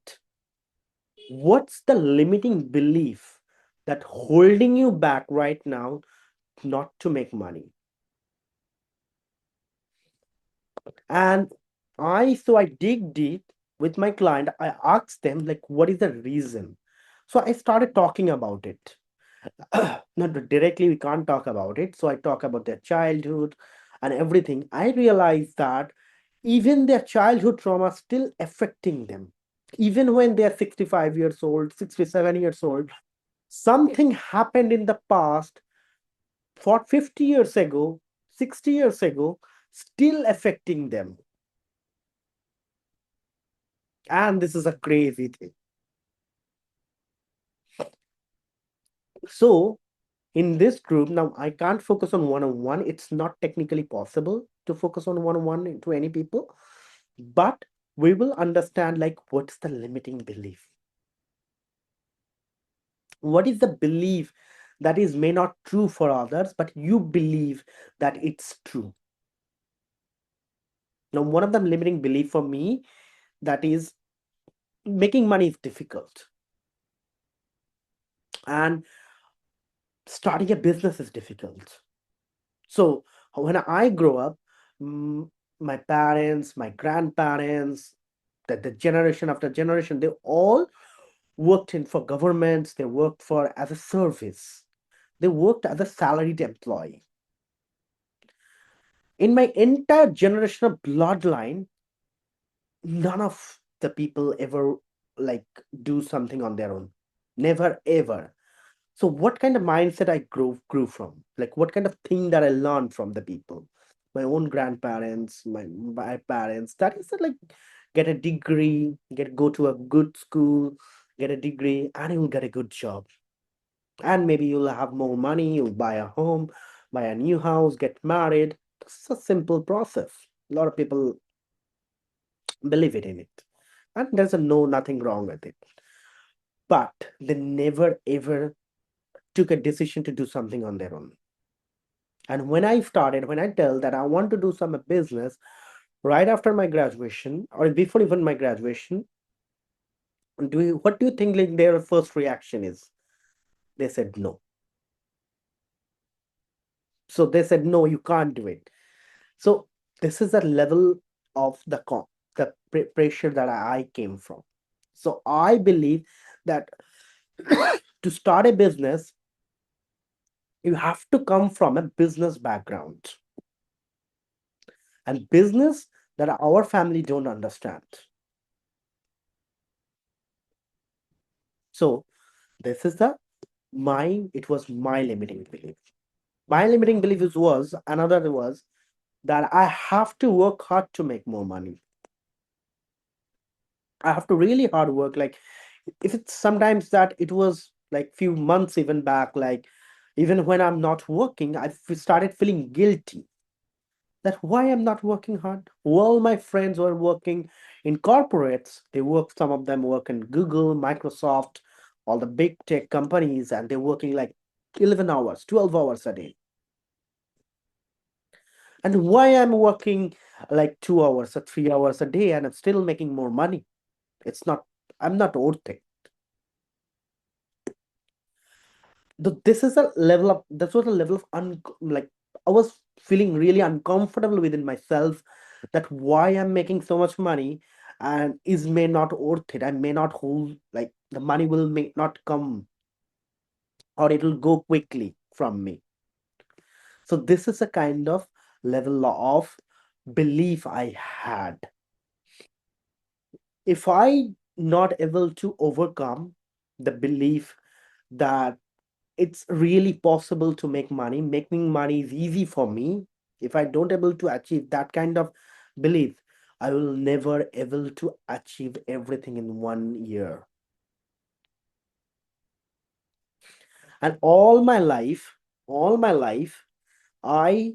What's the limiting belief that holding you back right now not to make money? And I dig deep with my client. I asked them, like, what is the reason? So I started talking about it. Not directly, we can't talk about it. So I talk about their childhood and everything. I realized that even their childhood trauma still affecting them. Even when they're 65 years old, 67 years old, something happened in the past for 50 years ago, 60 years ago, still affecting them. And this is a crazy thing. So, in this group, now I can't focus on one on one. It's not technically possible to focus on one on one to any people, but we will understand like what's the limiting belief. What is the belief that is may not true for others, but you believe that it's true. Now, one of the limiting belief for me that is making money is difficult and starting a business is difficult. So when I grow up, mm, my parents, my grandparents, that the generation after generation, they all worked in for governments, they worked for as a service, they worked as a salaried employee. In my entire generational bloodline, none of the people ever like do something on their own. Never ever. So what kind of mindset I grew from? Like what kind of thing that I learned from the people? My own grandparents, my parents. That is like get a degree, go to a good school, get a degree, and you'll get a good job. And maybe you'll have more money, you'll buy a home, buy a new house, get married. It's a simple process. A lot of people believe it in it. And there's a no nothing wrong with it. But they never ever took a decision to do something on their own. And when I tell that I want to do some business right after my graduation or before even my graduation, what do you think like their first reaction is? They said no. So they said no, you can't do it. So this is the level of the pressure that I came from. So I believe that to start a business, you have to come from a business background and business that our family don't understand. So this is the it was my limiting belief. My limiting belief was another was that I have to work hard to make more money. I have to really hard work. Like if it's sometimes that it was like few months even back, like even when I'm not working, started feeling guilty that why I'm not working hard. All my friends were working in corporates. They work, some of them work in Google, Microsoft, all the big tech companies, and they're working like 11 hours, 12 hours a day. And why I'm working like 2 hours or 3 hours a day and I'm still making more money? It's not, I'm not worth it. This is a level of, this was a level of, like, I was feeling really uncomfortable within myself that why I'm making so much money and is may not worth it. I may not hold, like, the money will may not come or it'll go quickly from me. So this is a kind of level of belief I had. If I not able to overcome the belief that it's really possible to make money, making money is easy for me, if I don't able to achieve that kind of belief, I will never able to achieve everything in 1 year. And all my life I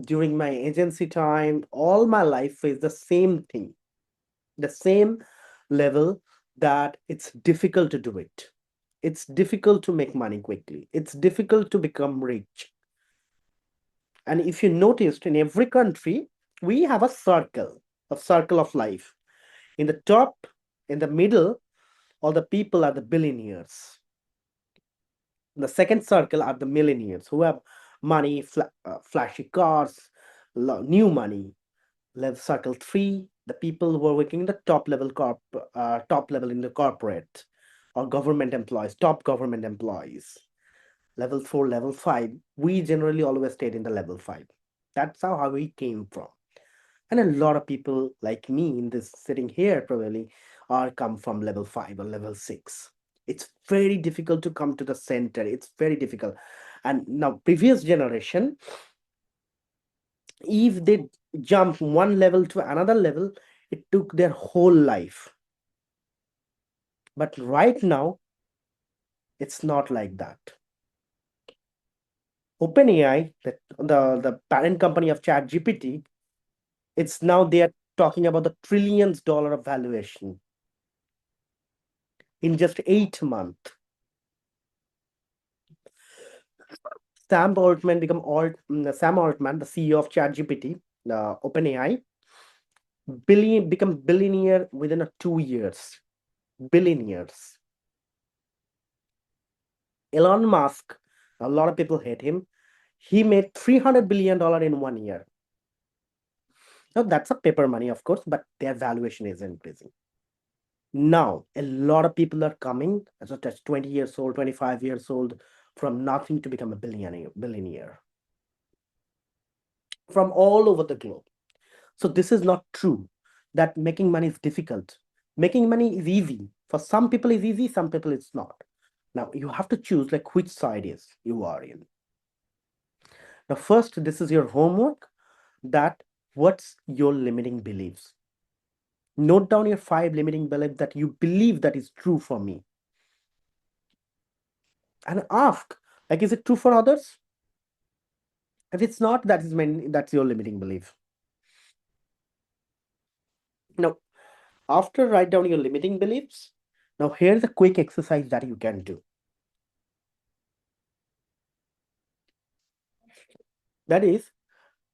during my agency time, all my life is the same thing, the same level, that it's difficult to do it. It's difficult to make money quickly. It's difficult to become rich. And if you noticed, in every country, we have a circle of life. In the top, in the middle, All the people are the billionaires. The second circle are the millionaires who have money, flashy cars, new money. Level circle three, the people who are working in the top level in the corporate or government employees, top government employees. Level four, level five, we generally always stayed in the level five. That's how we came from. And a lot of people like me in this sitting here probably are come from level five or level six. It's very difficult to come to the center. It's very difficult. And now previous generation, if they jump one level to another level, it took their whole life. But right now, it's not like that. OpenAI, the parent company of ChatGPT, it's now they are talking about the trillions dollar of valuation in just 8 months. Sam Altman, the CEO of ChatGPT, OpenAI, become billionaire within 2 years. Billionaires. Elon Musk, a lot of people hate him. He made $300 billion in 1 year. Now that's a paper money, of course, but their valuation is increasing. Now, a lot of people are coming as a 20 years old, 25 years old, from nothing to become a billionaire from all over the globe. So this is not true that making money is difficult. Making money is easy. For some people it's easy, some people it's not. Now you have to choose like which side is you are in. Now first, this is your homework, that what's your limiting beliefs. Note down your 5 limiting beliefs that you believe that is true for me. And ask, like, is it true for others? If it's not, that's your limiting belief. Now, after write down your limiting beliefs, now here's a quick exercise that you can do. That is,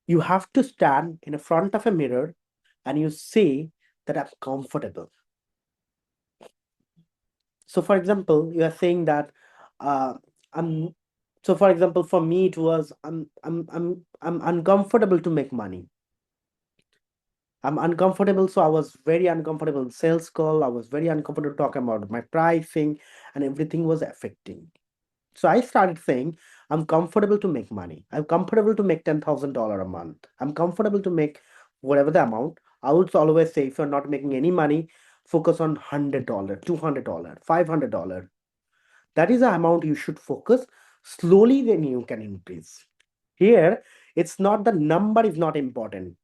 you have to stand in front of a mirror and you say that I'm comfortable. So for example, you are saying that I'm so for example, for me it was I'm uncomfortable to make money. I'm uncomfortable, so I was very uncomfortable in sales call. I was very uncomfortable talking about my pricing, and everything was affecting. So I started saying, I'm comfortable to make money. I'm comfortable to make $10,000 a month. I'm comfortable to make whatever the amount. I would always say, if you're not making any money, focus on $100, $200, $500. That is the amount you should focus. Slowly, then you can increase. Here, it's not the number is not important.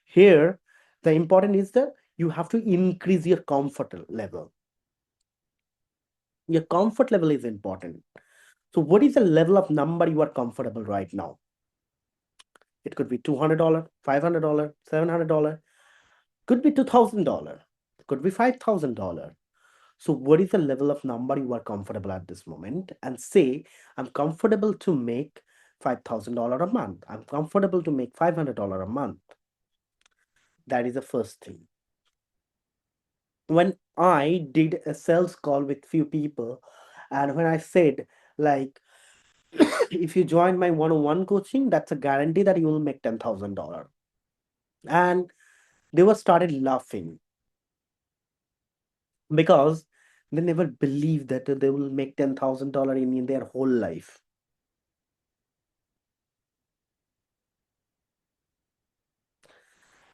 Here, the important is that you have to increase your comfort level. Your comfort level is important. So what is the level of number you are comfortable right now? It could be $200, $500, $700, could be $2,000, could be $5,000. So what is the level of number you are comfortable at this moment? And say, I'm comfortable to make $5,000 a month. I'm comfortable to make $500 a month. That is the first thing. When I did a sales call with few people, and when I said, like, if you join my one-on-one coaching, that's a guarantee that you will make $10,000. And they were started laughing because they never believed that they will make $10,000 in their whole life.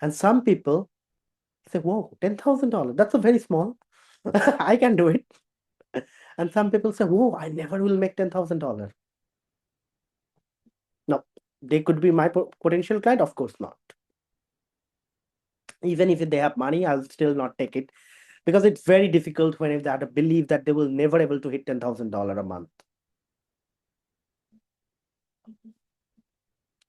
And some people say, whoa, $10,000, that's a very small. I can do it. And some people say, whoa, I never will make $10,000. No, they could be my potential client, of course not. Even if they have money, I'll still not take it, because it's very difficult when they have to believe that they will never able to hit $10,000 a month.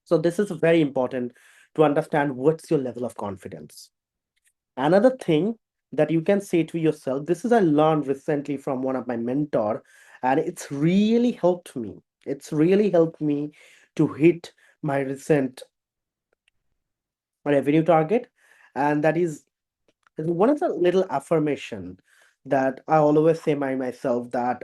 So this is very important to understand what's your level of confidence. Another thing that you can say to yourself, this is I learned recently from one of my mentor, and it's really helped me. It's really helped me to hit my recent revenue target. And that is one of the little affirmation that I always say myself that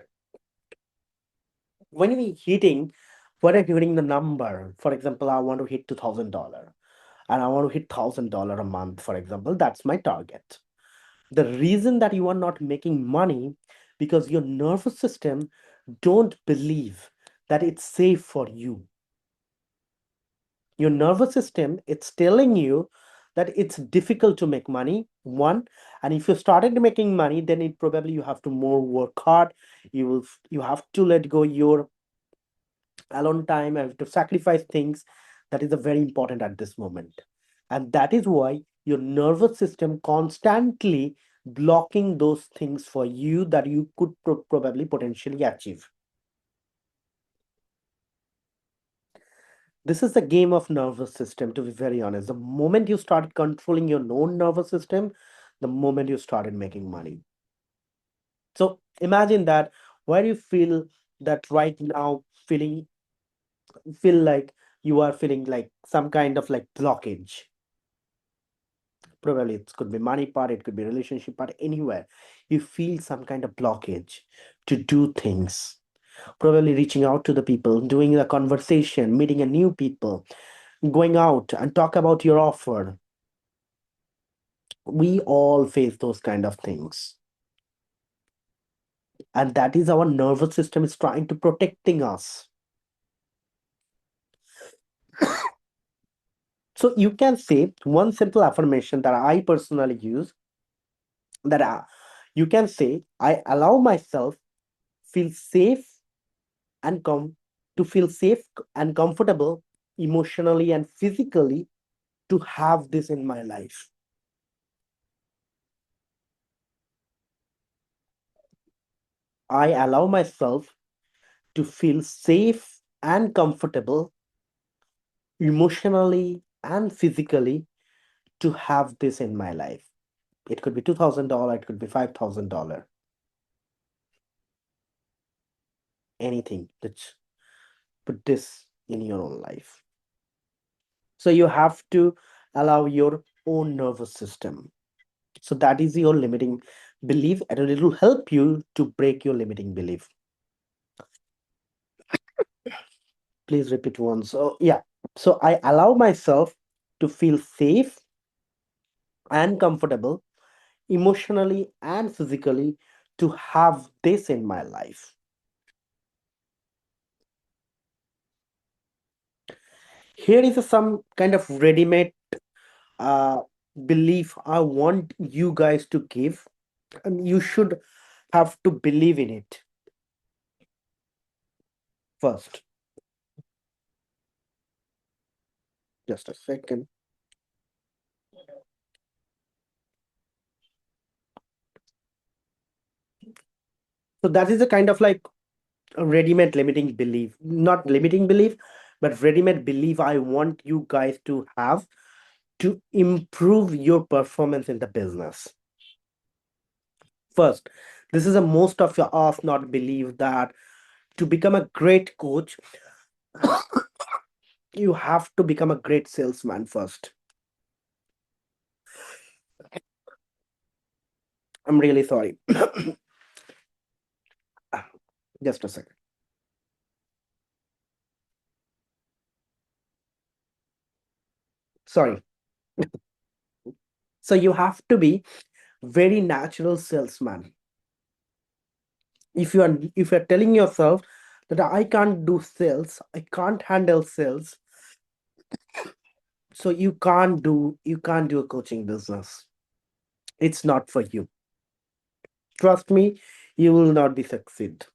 when we hitting, when I'm hitting the number, for example, I want to hit $2,000 and I want to hit $1,000 a month, for example, that's my target. The reason that you are not making money because your nervous system don't believe that it's safe for you. Your nervous system, it's telling you that it's difficult to make money, one, and if you started making money, then it probably you have to more work hard. You have to let go your alone time, have to sacrifice things that is a very important at this moment. And that is why your nervous system constantly blocking those things for you that you could probably potentially achieve. This is the game of nervous system, to be very honest. The moment you started controlling your own nervous system, the moment you started making money. So imagine that, where you feel that right now, feel like you are feeling like some kind of like blockage. Probably it could be money part, it could be relationship part, anywhere you feel some kind of blockage to do things, probably reaching out to the people, doing a conversation, meeting a new people, going out and talk about your offer. We all face those kind of things, and that is our nervous system is trying to protecting us. So you can say one simple affirmation that I personally use, that you can say, I allow myself feel safe and come to feel safe and comfortable emotionally and physically to have this in my life. I allow myself to feel safe and comfortable emotionally and physically to have this in my life. It could be $2,000, it could be $5,000, anything. Let's put this in your own life. So you have to allow your own nervous system. So that is your limiting belief, and it will help you to break your limiting belief. Please repeat once. So yeah. So I allow myself to feel safe and comfortable emotionally and physically to have this in my life. Here is some kind of ready-made uh, belief I want you guys to give, and you should have to believe in it first. Just a second. So that is a kind of like a ready-made limiting belief, not limiting belief, but ready-made belief I want you guys to have to improve your performance in the business. First, this is a most of your off not believe that to become a great coach, you have to become a great salesman first. I'm really sorry. Just a second. Sorry. So you have to be very natural salesman. If you're telling yourself that I can't do sales, I can't handle sales, so you can't do a coaching business. It's not for you. Trust me, you will not be succeed.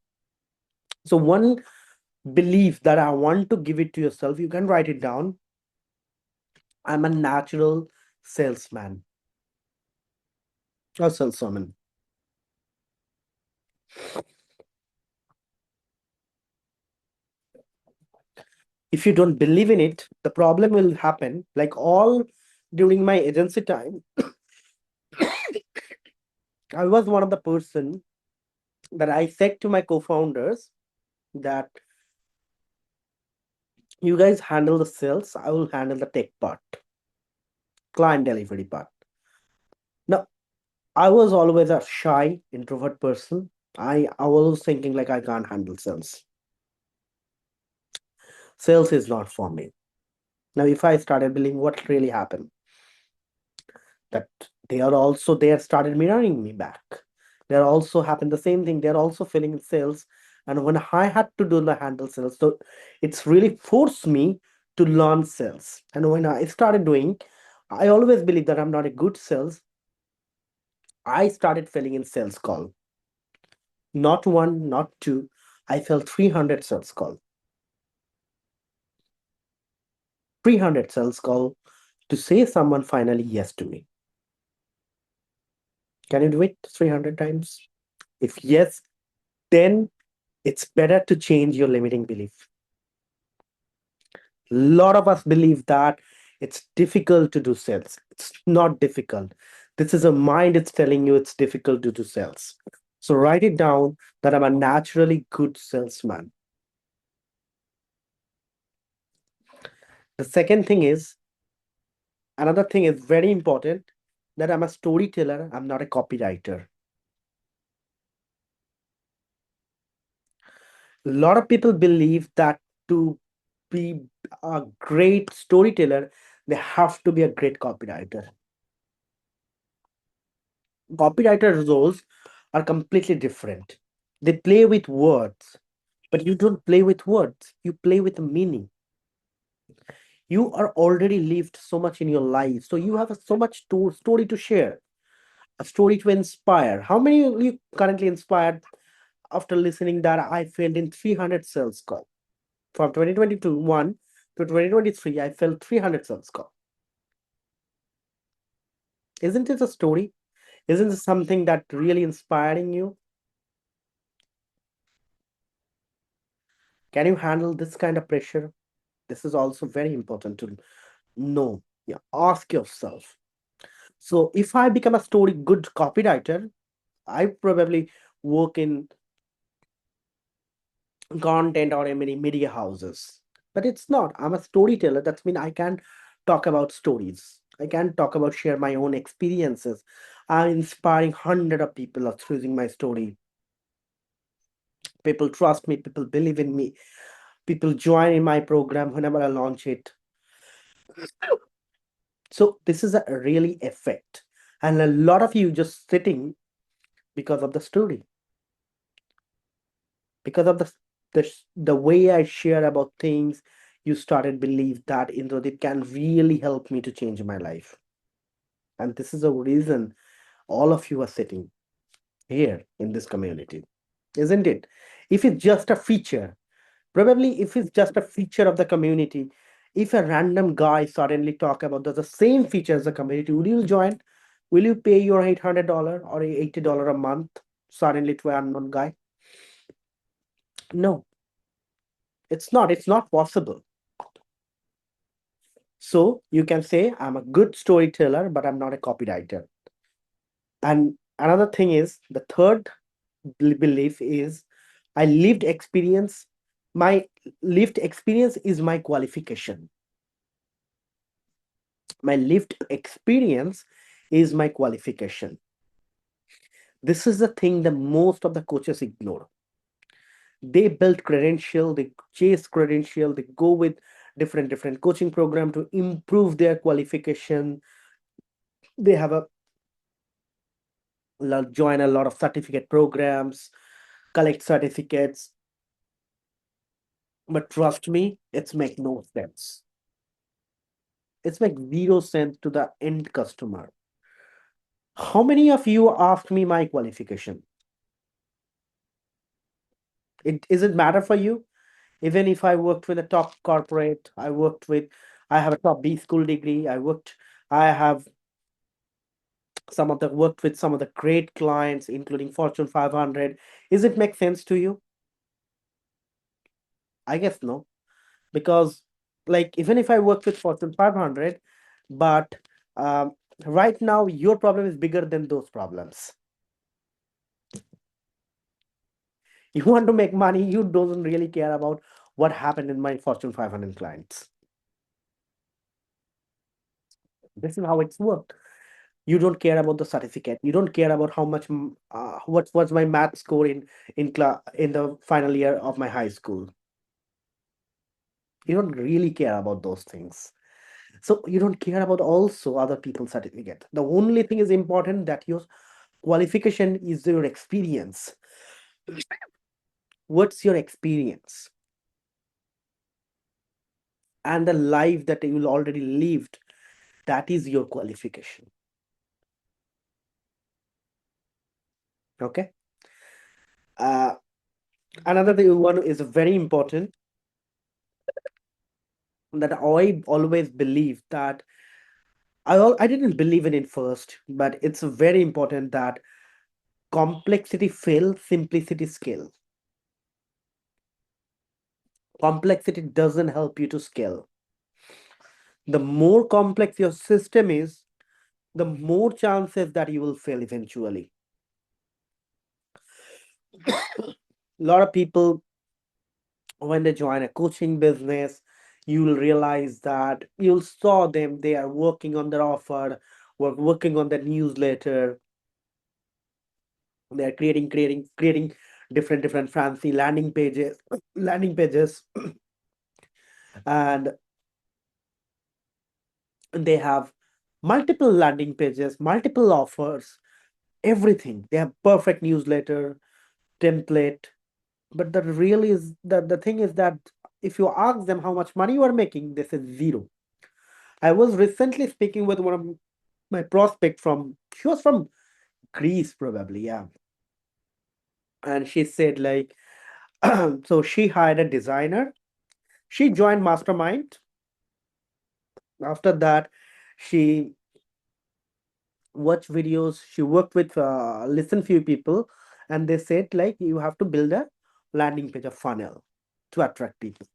So one belief that I want to give it to yourself, you can write it down. I'm a natural salesman or saleswoman. If you don't believe in it, the problem will happen. Like all during my agency time, I was one of the person that I said to my co-founders that you guys handle the sales, I will handle the tech part, client delivery part. Now, I was always a shy introvert person. I was thinking like I can't handle sales. Sales is not for me. Now, if I started believing what really happened, that they are started mirroring me back. They're also happened the same thing. They're also feeling in sales. And when I had to do the handle sales, so it's really forced me to learn sales. And when I started doing, I always believe that I'm not a good sales. I started filling in sales call. Not one, not two. I felt 300 sales call. 300 sales call to say someone finally yes to me. Can you do it 300 times? If yes, then it's better to change your limiting belief. A lot of us believe that it's difficult to do sales. It's not difficult. This is a mind, it's telling you it's difficult to do sales. So write it down that I'm a naturally good salesman. The second thing is, another thing is very important, that I'm a storyteller, I'm not a copywriter. A lot of people believe that to be a great storyteller, they have to be a great copywriter. Copywriter roles are completely different. They play with words, but you don't play with words, you play with the meaning. You are already lived so much in your life, so you have so much story to share, a story to inspire. How many you currently inspired after listening that I failed in 300 sales call? From 2022 1 to 2023, I failed 300 sales call. Isn't it a story? Isn't it something that really inspiring you? Can you handle this kind of pressure? This is also very important to know. Yeah, ask yourself. So if I become a story good copywriter, I probably work in content or in many media houses. But it's not. I'm a storyteller. That means I can talk about stories. I can talk about share my own experiences. I'm inspiring hundred of people through using my story. People trust me. People believe in me. People join in my program whenever I launch it. So this is a really effect. And a lot of you just sitting because of the story, because of the way I share about things. You started believe that Indrodip can really help me to change my life. And this is a reason all of you are sitting here in this community, isn't it? If it's just a feature, probably if it's just a feature of the community, if a random guy suddenly talk about the same feature as the community, would you join? Will you pay your $800 or $80 a month suddenly to an unknown guy? No, it's not possible. So you can say I'm a good storyteller, but I'm not a copywriter. And another thing is, the third belief is, I lived experience. My lived experience is my qualification. My lived experience is my qualification. This is the thing that most of the coaches ignore. They build credential, they chase credential, they go with different coaching program to improve their qualification. They have a join a lot of certificate programs, collect certificates, but trust me, it's make no sense. It's make zero sense to the end customer. How many of you asked me my qualification? It is it matter for you? Even if I worked with a top corporate, I have a top B school degree, I have worked with some of the great clients, including Fortune 500. Is it make sense to you? I guess no, because like even if I worked with Fortune 500, but um, right now your problem is bigger than those problems. You want to make money, you don't really care about what happened in my Fortune 500 clients. This is how it's worked. You don't care about the certificate. You don't care about how much what was my math score in the final year of my high school. You don't really care about those things. So you don't care about also other people's certificate. The only thing is important that your qualification is your experience. What's your experience and the life that you already lived? That is your qualification. Okay. Uh, Another thing one is very important that I always believe that I didn't believe in it first, but it's very important that complexity fail, simplicity scale. Complexity doesn't help you to scale. The more complex your system is, the more chances that you will fail eventually. A lot of people, when they join a coaching business, you'll realize that you'll saw them, they are working on their offer, working on their newsletter, they're creating different fancy landing pages and they have multiple landing pages, multiple offers, everything. They have perfect newsletter template. But the thing is that if you ask them how much money you are making, they say zero. I was recently speaking with one of my prospect she was from Greece probably, yeah. And she said like, so she hired a designer. She joined Mastermind. After that, she watched videos. She worked with listen few people, and they said like you have to build a landing page, a funnel to attract people.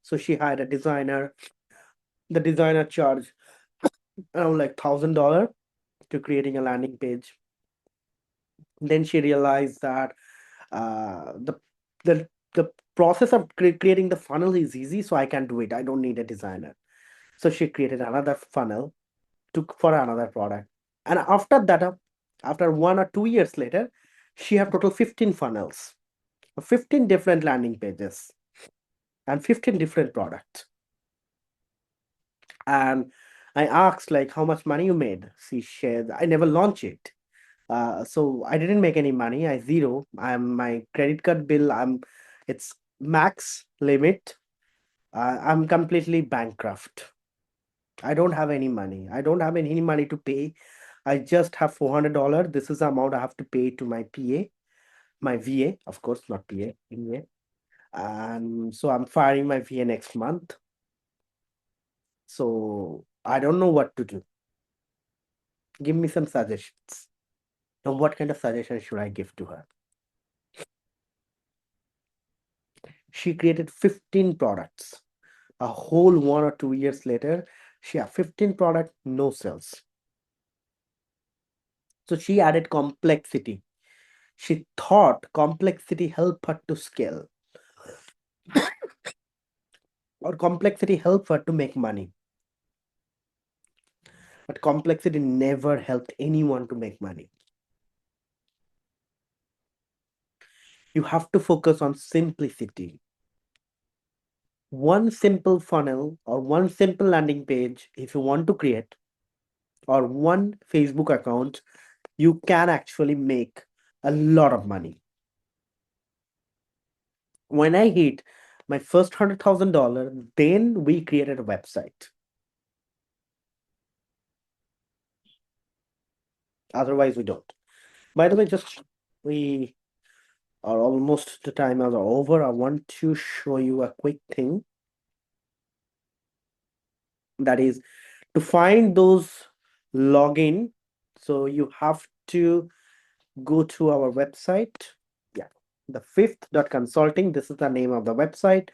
So she hired a designer. The designer charged around like $1,000 to creating a landing page. Then she realized that uh, the the process of creating the funnel is easy, so I can do it. I don't need a designer. So she created another funnel for another product. And after that, after 1 or 2 years later, she have total 15 funnels, 15 different landing pages, and 15 different products. And I asked like how much money you made. She shared, I never launched it. So I didn't make any money. I zero. I'm my credit card bill. It's max limit. I'm completely bankrupt. I don't have any money. I don't have any money to pay. I just have $400. This is the amount I have to pay to my PA, my VA, of course, not PA, VA. And so I'm firing my VA next month. So I don't know what to do. Give me some suggestions. Now, what kind of suggestions should I give to her? She created 15 products. A whole 1 or 2 years later, she had 15 products, no sales. So she added complexity. She thought complexity helped her to scale, or complexity helped her to make money. But complexity never helped anyone to make money. You have to focus on simplicity. One simple funnel or one simple landing page, if you want to create, or one Facebook account, you can actually make a lot of money. When I hit my first $100,000, then we created a website. Otherwise, we don't. By the way, just we are almost the time is over. I want to show you a quick thing that is to find those login. So you have to go to our website. Yeah, the fifth dot consulting. This is the name of the website.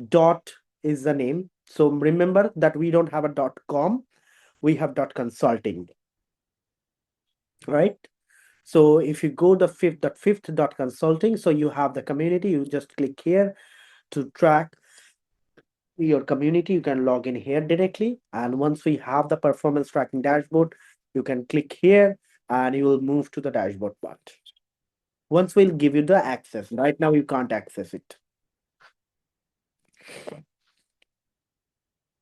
Dot is the name. So remember that we don't have a .com. We have .consulting, right? So if you go the fifth dot consulting, so you have the community. You just click here to track your community. You can log in here directly. And once we have the performance tracking dashboard, You can click here and you will move to the dashboard part. Once we'll give you the access. Right now you can't access it.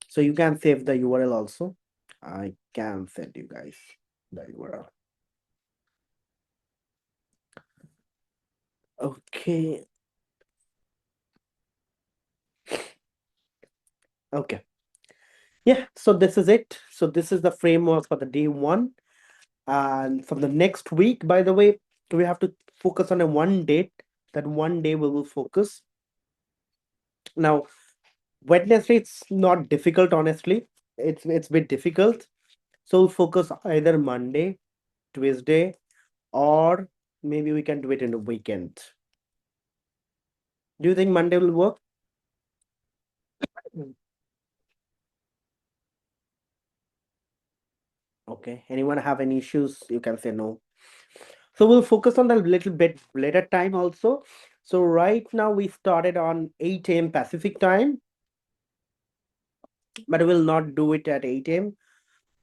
So you can save the URL also. I can send you guys the URL. Okay. Okay. Yeah, so this is it. So this is the framework for the day one. And from the next week, by the way, we have to focus on a one date. That one day we will focus. Now, Wednesday, it's not difficult, honestly. It's a bit difficult. So we'll focus either Monday, Tuesday, or maybe we can do it in the weekend. Do you think Monday will work? Mm. Okay. Anyone have any issues? You can say no. So we'll focus on the little bit later time also. So right now we started on 8 a.m. Pacific time, but we'll not do it at 8 a.m.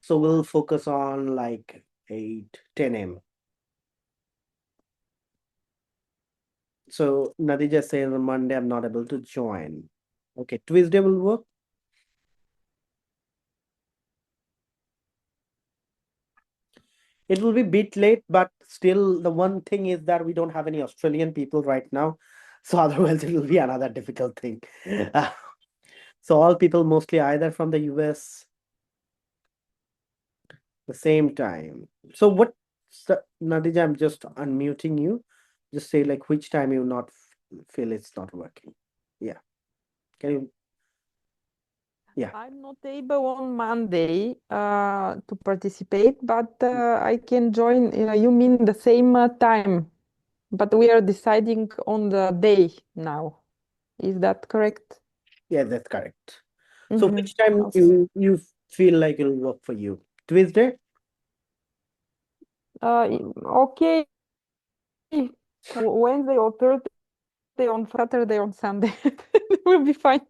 So we'll focus on like 8, 10 a.m. So Nadija says on Monday I'm not able to join. Okay, Tuesday will work. It will be a bit late, but still the one thing is that we don't have any Australian people right now. So otherwise it will be another difficult thing. So all people mostly either from the US the same time. So what, Nadija, I'm just unmuting you. Just say like which time you not feel it's not working. Yeah. Can you? Yeah. I'm not able on Monday to participate, but I can join. You mean the same time, but we are deciding on the day now. Is that correct? Yeah, that's correct. So Mm-hmm. which time you feel like it'll work for you? Tuesday? Okay. Wednesday or Thursday, on Friday, on Saturday, on Sunday. It will be fine.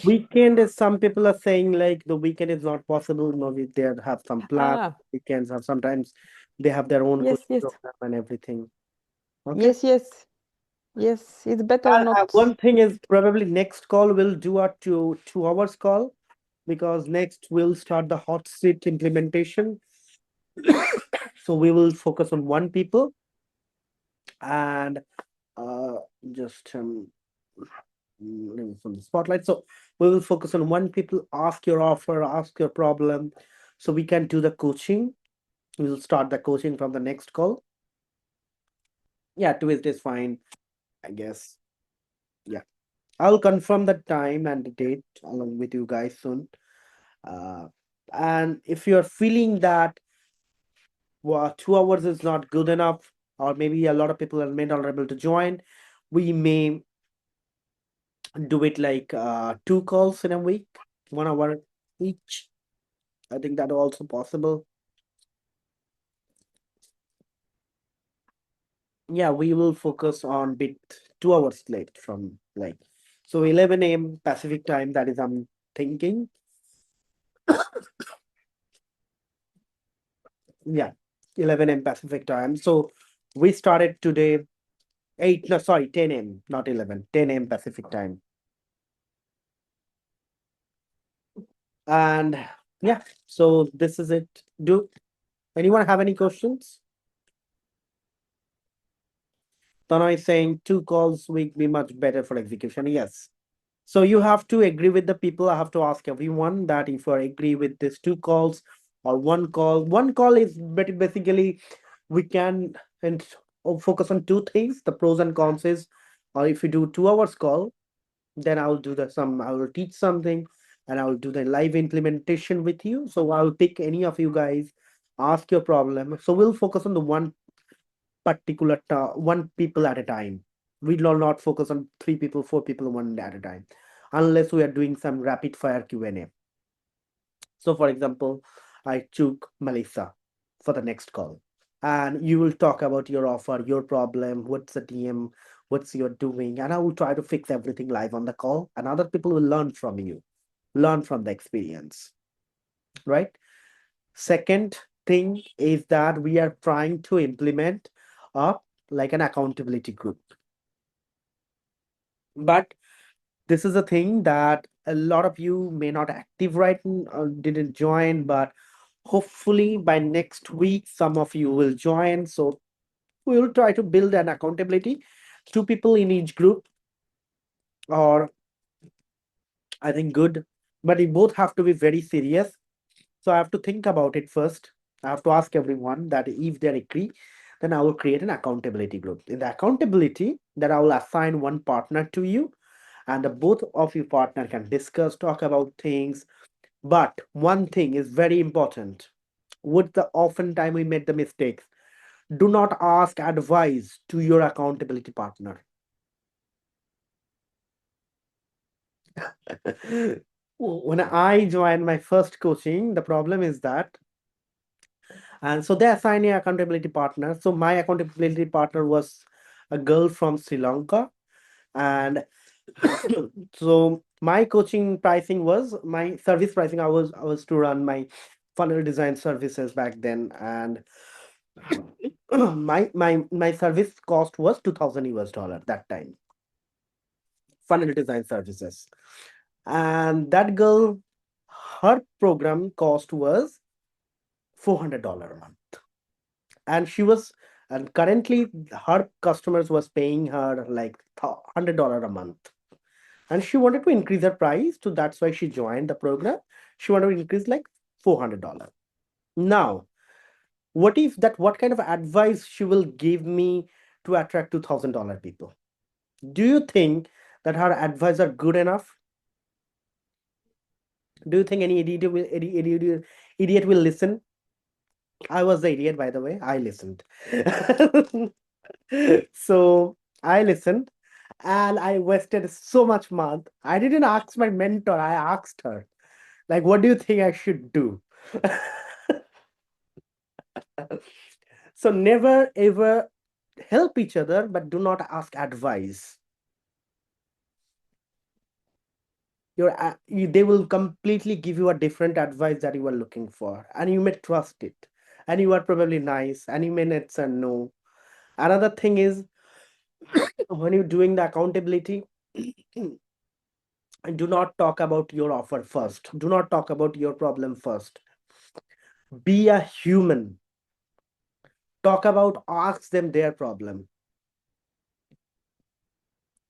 Weekend is, some people are saying like the weekend is not possible. Maybe they have some plans. Ah, Weekends have sometimes they have their own coaching yes, yes, program and everything. Okay. yes, yes, yes. It's better And not. one thing is probably next call we'll do a 2 hours call, because next we'll start the hot seat implementation. So we will focus on one people and uh just from the spotlight. So we will focus on one people, ask your offer, ask your problem. So we can do the coaching. We will start the coaching from the next call. Yeah, Tuesday is fine, I guess. Yeah. I'll confirm the time and the date along with you guys soon. Uh, and if you're feeling that 2 hours is not good enough, or maybe a lot of people are may not able to join, we may do it like 2 calls in a week, 1 hour each. I think that also possible. Yeah, we will focus on bit 2 hours late from like, so 11 a.m. Pacific time. That is, I'm thinking. Yeah, 11 a.m. Pacific time. So we started today 8, no, sorry, 10 a.m., not 11, 10 a.m. Pacific time. And yeah, so this is it. Do anyone have any questions? Tana is saying 2 calls week be much better for execution. Yes. So you have to agree with the people. I have to ask everyone that if you agree with this 2 calls or 1 call. 1 call is basically we can and focus on two things. The pros and cons is, or if you do 2 hours call, then I'll do I will teach something and I will do the live implementation with you. So I'll pick any of you guys, ask your problem. So we'll focus on the one particular one people at a time. We will not focus on 3 people, 4 people, one at a time, unless we are doing some rapid fire Q&A. So for example, I took Melissa for the next call, and you will talk about your offer, your problem, what's the DM, what's you're doing, and I will try to fix everything live on the call, and other people will learn from you, learn from the experience, right? Second, thing is that we are trying to implement like an accountability group. But this is a thing that a lot of you may not active right didn't join, but hopefully by next week some of you will join. So we will try to build an accountability, 2 people in each group, or I think good, but you both have to be very serious. So I have to think about it first. I have to ask everyone that if they agree, then I will create an accountability group. In the accountability, that I will assign one partner to you, and the both of you partner can discuss, talk about things. But one thing is very important. With the often time we made the mistakes, do not ask advice to your accountability partner. When I joined my first coaching, the problem is that, and so they assign a accountability partner. So my accountability partner was a girl from Sri Lanka, and so my coaching pricing was my service pricing. I was to run my funnel design services back then, and my service cost was 2000 US dollar that time. Funnel design services, and that girl, her program cost was $400 a month, and she was, and currently her customers was paying her like $100 a month, and she wanted to increase her price, so that's why she joined the program. She wanted to increase like $400. Now what kind of advice she will give me to attract $2000 people? Do you think that her advice are good enough? Do you think any idiot will listen? I was the idiot, by the way. I listened. So I listened, and I wasted so much month. I didn't ask my mentor, I asked her, like, what do you think I should do? So never ever help each other, but do not ask advice. They will completely give you a different advice that you are looking for, and you may trust it, and you are probably nice, and you may not say no. Another thing is, when you're doing the accountability, do not talk about your offer first. Do not talk about your problem first. Be a human. Talk about, ask them their problem.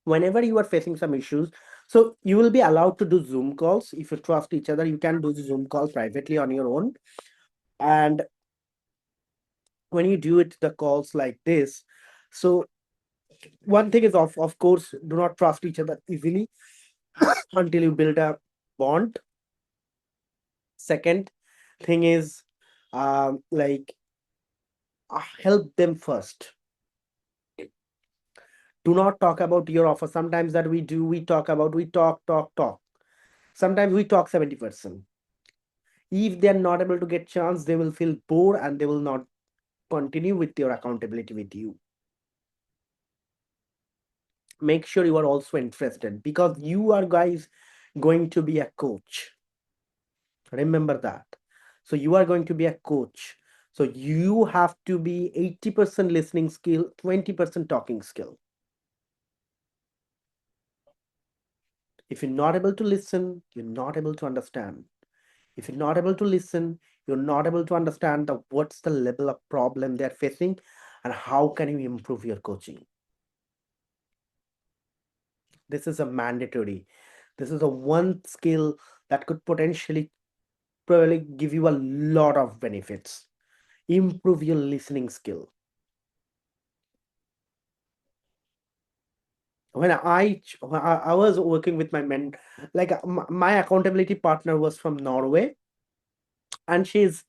Whenever you are facing some issues, so you will be allowed to do Zoom calls. If you trust each other, you can do the Zoom calls privately on your own. And when you do it, the calls like this, so one thing is, of course, do not trust each other easily until you build a bond. Second thing is, like, help them first. Do not talk about your offer. Sometimes that we do, we talk. Sometimes we talk 70%. If they're not able to get chance, they will feel bored and they will not continue with your accountability with you. Make sure you are also interested, because you are guys going to be a coach. Remember that. So you are going to be a coach. So you have to be 80% listening skill, 20% talking skill. If you're not able to listen, you're not able to understand. If you're not able to listen, you're not able to understand what's the level of problem they're facing and how can you improve your coaching. This is a mandatory. This is a one skill that could potentially probably give you a lot of benefits. Improve your listening skill. When I was working with my like my accountability partner was from Norway, and she's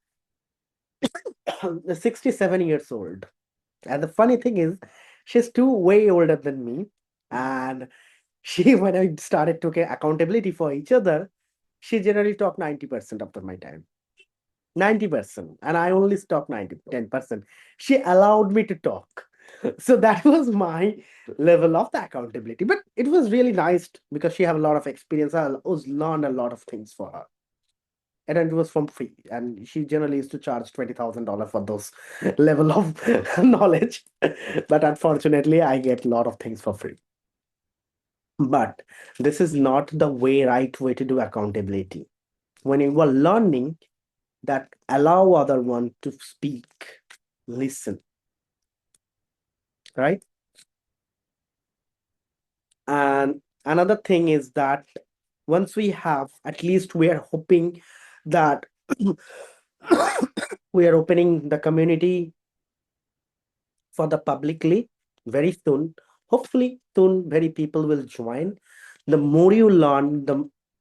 67 years old. And the funny thing is, she's two way older than me. And she, when I started to get accountability for each other, she generally talked 90% of my time. 90%. And I only stopped 10%. She allowed me to talk. So that was my level of the accountability. But it was really nice because she have a lot of experience. I was learned a lot of things for her. and it was from free. And she generally used to charge $20,000 for those level of knowledge. But unfortunately, I get a lot of things for free. But this is not the right way to do accountability. When you are learning, that allow other one to speak, listen, right? And another thing is that once we have, at least we are hoping that we are opening the community for the publicly very soon. Hopefully soon very people will join. The more you learn,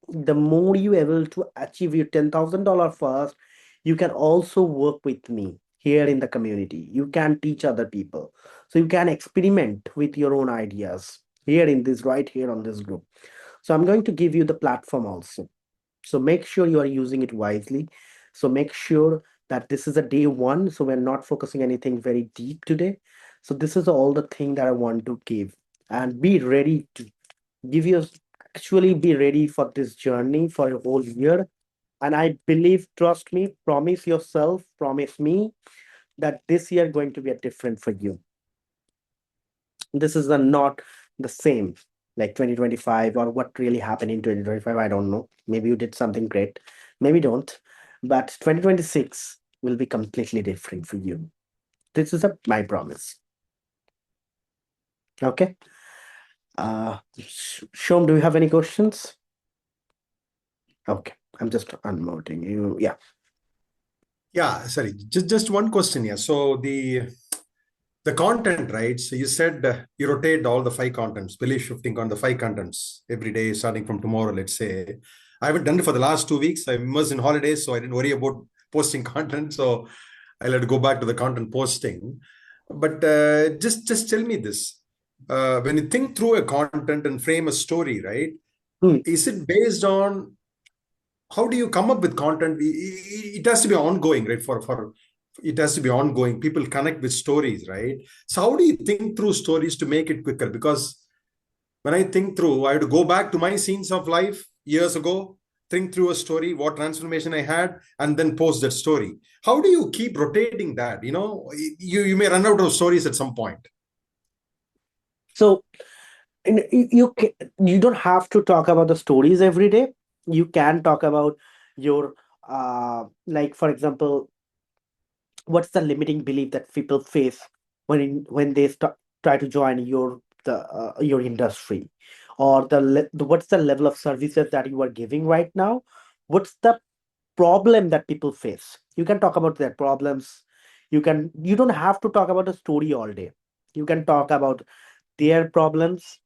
the more you able to achieve your $10,000 first. You can also work with me here in the community. You can teach other people. So you can experiment with your own ideas here in this, right here on this group. So I'm going to give you the platform also. So make sure you are using it wisely. So make sure that this is a day one. So we're not focusing anything very deep today. So this is all the thing that I want to give, and be ready to give you, actually be ready for this journey for a whole year. And I believe, trust me, promise yourself, promise me that this year going to be a different for you. This is not the same like 2025 or what really happened in 2025. I don't know. Maybe you did something great. Maybe don't. But 2026 will be completely different for you. This is my promise. Okay. Shom, do you have any questions? Okay. I'm just unmuting you. Yeah. Yeah, sorry. Just one question here. So the content, right? So you said you rotate all the 5 contents, belief shifting on the 5 contents every day, starting from tomorrow, let's say. I haven't done it for the last 2 weeks. I'm immersed in holidays, so I didn't worry about posting content. So I'll have to go back to the content posting. But just tell me this. When you think through a content and frame a story, right? Hmm. Is it based on how do you come up with content? It has to be ongoing, right? For it has to be ongoing. People connect with stories, right? So how do you think through stories to make it quicker? Because when I think through, I have to go back to my scenes of life years ago, think through a story, what transformation I had, and then post that story. How do you keep rotating that? You may run out of stories at some point. So you don't have to talk about the stories every day. You can talk about your like, for example, what's the limiting belief that people face when they try to join your industry, or what's the level of services that you are giving right now, what's the problem that people face. You can talk about their problems. You don't have to talk about a story all day. You can talk about their problems,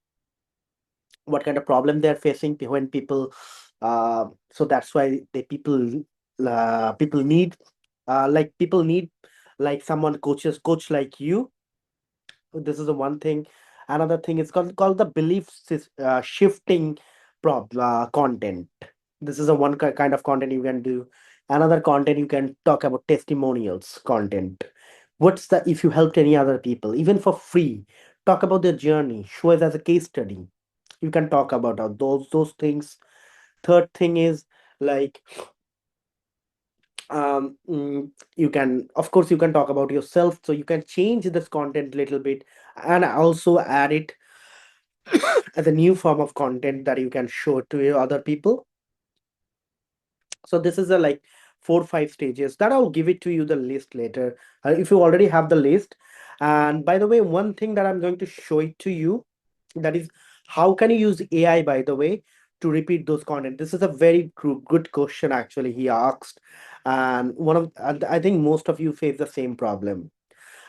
what kind of problem they're facing when people so that's why people need people need like someone coach like you. This is the one thing. Another thing is called the shifting content. This is a kind of content you can do. Another content, you can talk about testimonials content. What's the, if you helped any other people even for free, talk about their journey, show it as a case study. You can talk about those things. Third thing is like you can, of course, you can talk about yourself, so you can change this content little bit and also add it as a new form of content that you can show to your other people. So this is a like 4 5 stages that I'll give it to you the list later, if you already have the list. And by the way, one thing that I'm going to show it to you, that is how can you use AI, by the way, to repeat those content. This is a very good question actually he asked, and I think most of you face the same problem.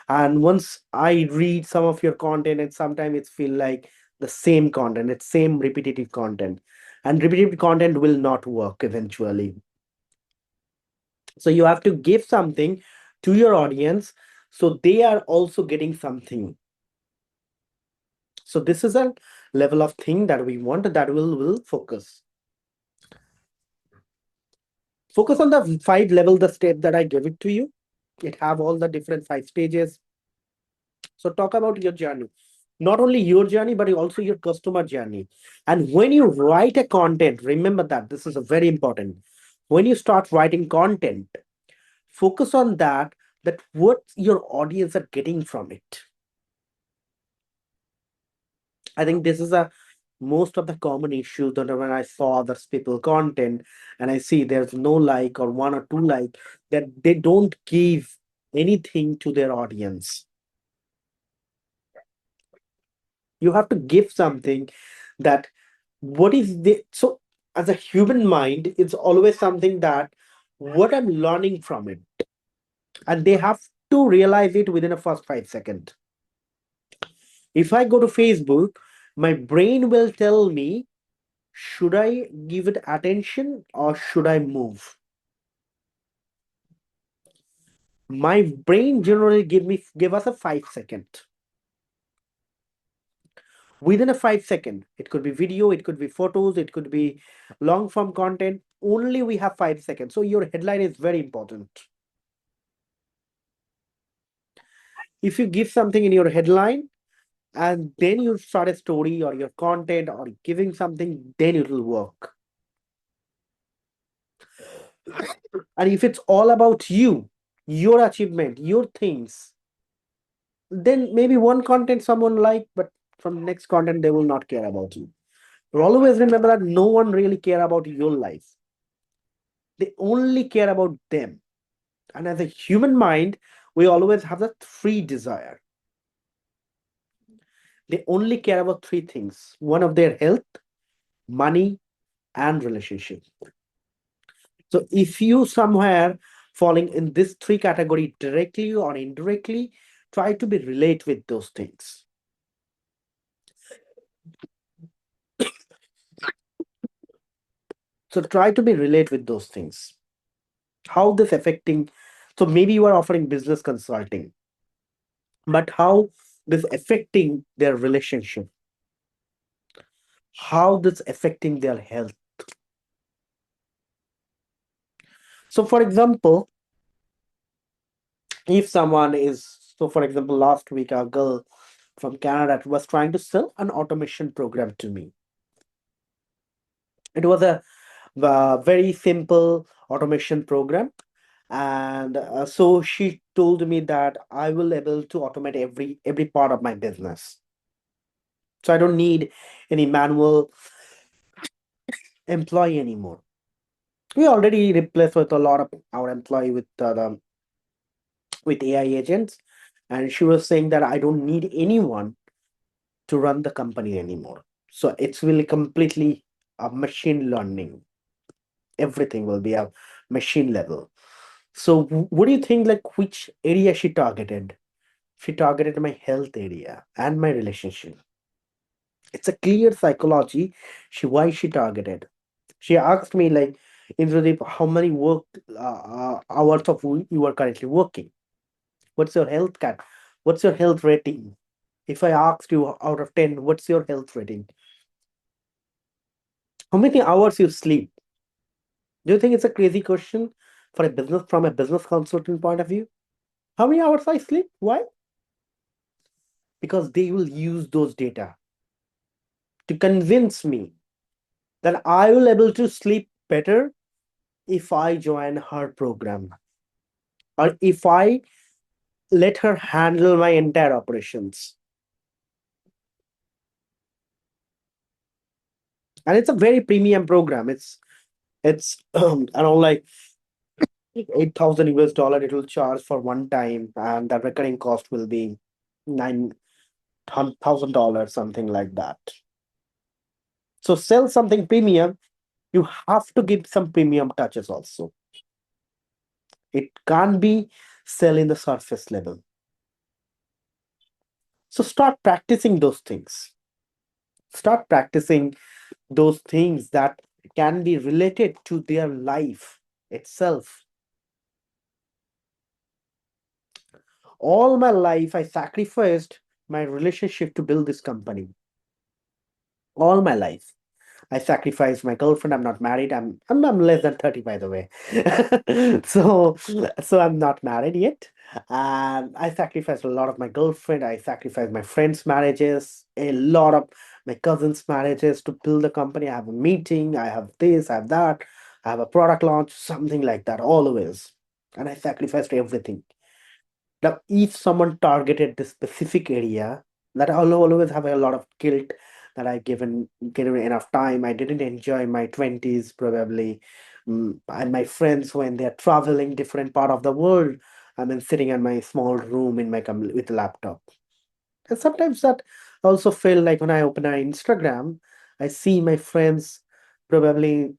And once I read some of your content, and sometimes it's feel like the same content, it's same repetitive content, and repetitive content will not work eventually. So you have to give something to your audience so they are also getting something. So this is a level of thing that we want, that will focus on the 5 level, the step that I gave it to you. It have all the different 5 stages. So talk about your journey, not only your journey but also your customer journey. And when you write a content, remember that this is a very important. When you start writing content, focus on that what your audience are getting from it. I think this is a most of the common issue that when I saw others people content and I see there's no like or one or two like, that they don't give anything to their audience. You have to give something that what is the so as a human mind, it's always something that what I'm learning from it. And they have to realize it within the first 5 seconds. If I go to Facebook, my brain will tell me, should I give it attention or should I move? My brain generally give us a 5 second. Within a 5 second, it could be video, it could be photos, it could be long form content. Only we have 5 seconds. So your headline is very important. If you give something in your headline and then you start a story or your content or giving something, then it will work. And if it's all about you, your achievement, your things, then maybe one content someone like, but from next content they will not care about you. Always remember that no one really care about your life. They only care about them. And as a human mind, we always have that free desire. They only care about three things: one of their health, money, and relationship. So if you somewhere falling in this three category directly or indirectly, try to be relate with those things. So try to be relate with those things. How this affecting, so maybe you are offering business consulting, but how this affecting their relationship, how this affecting their health. So for example, if someone is, so for example, last week a girl from Canada was trying to sell an automation program to me. It was a very simple automation program. And so she told me that I will able to automate every part of my business. So I don't need any manual employee anymore. We already replaced with a lot of our employee with AI agents. And she was saying that I don't need anyone to run the company anymore. So it's really completely a machine learning. Everything will be a machine level. So what do you think, like which area she targeted? She targeted my health area and my relationship. It's a clear psychology. Why she targeted. She asked me like, Indrodip, how many work hours of you are currently working? What's your health cat? What's your health rating? If I asked you out of 10, what's your health rating? How many hours you sleep? Do you think it's a crazy question for a business from a business consultant point of view? How many hours I sleep? Why? Because they will use those data to convince me that I will able to sleep better if I join her program or if I let her handle my entire operations. And it's a very premium program. It's around like 8,000 US dollar it will charge for one time, and the recurring cost will be $9,000, something like that. So sell something premium, you have to give some premium touches also. It can't be sell in the surface level. So start practicing those things. Start practicing those things that can be related to their life itself. All my life, I sacrificed my relationship to build this company. All my life. I sacrificed my girlfriend. I'm not married. I'm less than 30, by the way. So I'm not married yet. And I sacrificed a lot of my girlfriend. I sacrificed my friends' marriages, a lot of my cousins' marriages to build the company. I have a meeting, I have this, I have that. I have a product launch, something like that, always. And I sacrificed everything. Now, if someone targeted this specific area, that I'll always have a lot of guilt that I given enough time. I didn't enjoy my 20s probably. And my friends when they're traveling different part of the world, I mean sitting in my small room in my with a laptop. And sometimes that also feel like when I open our Instagram, I see my friends probably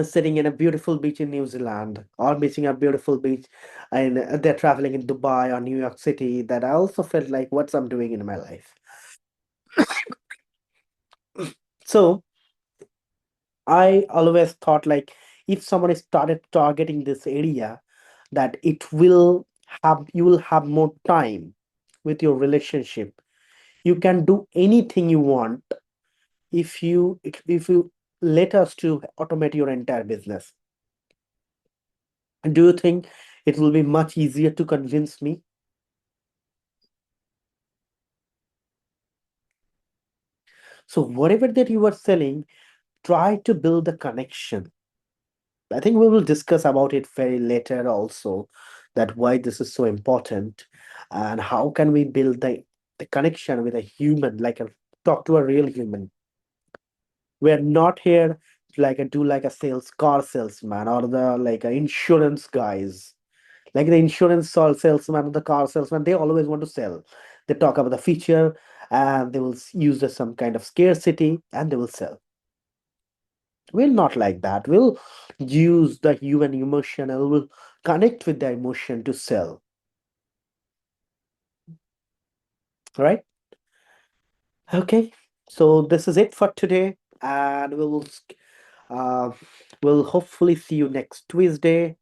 sitting in a beautiful beach in New Zealand or beaching a beautiful beach and they're traveling in Dubai or New York City, that I also felt like what's I'm doing in my life. So I always thought like if someone started targeting this area, that it will you will have more time with your relationship. You can do anything you want if you let us to automate your entire business. Do you think it will be much easier to convince me? So whatever that you are selling, try to build a connection. I think we will discuss about it very later also, that why this is so important and how can we build the connection with a human, like a talk to a real human. We're not here to like a do like a car salesman or the like a insurance guys. Like the insurance salesman or the car salesman, they always want to sell. They talk about the feature and they will use some kind of scarcity and they will sell. We're not like that. We'll use the human emotion and we'll connect with the emotion to sell. Right? Okay. So this is it for today. And uh, we'll hopefully see you next Tuesday.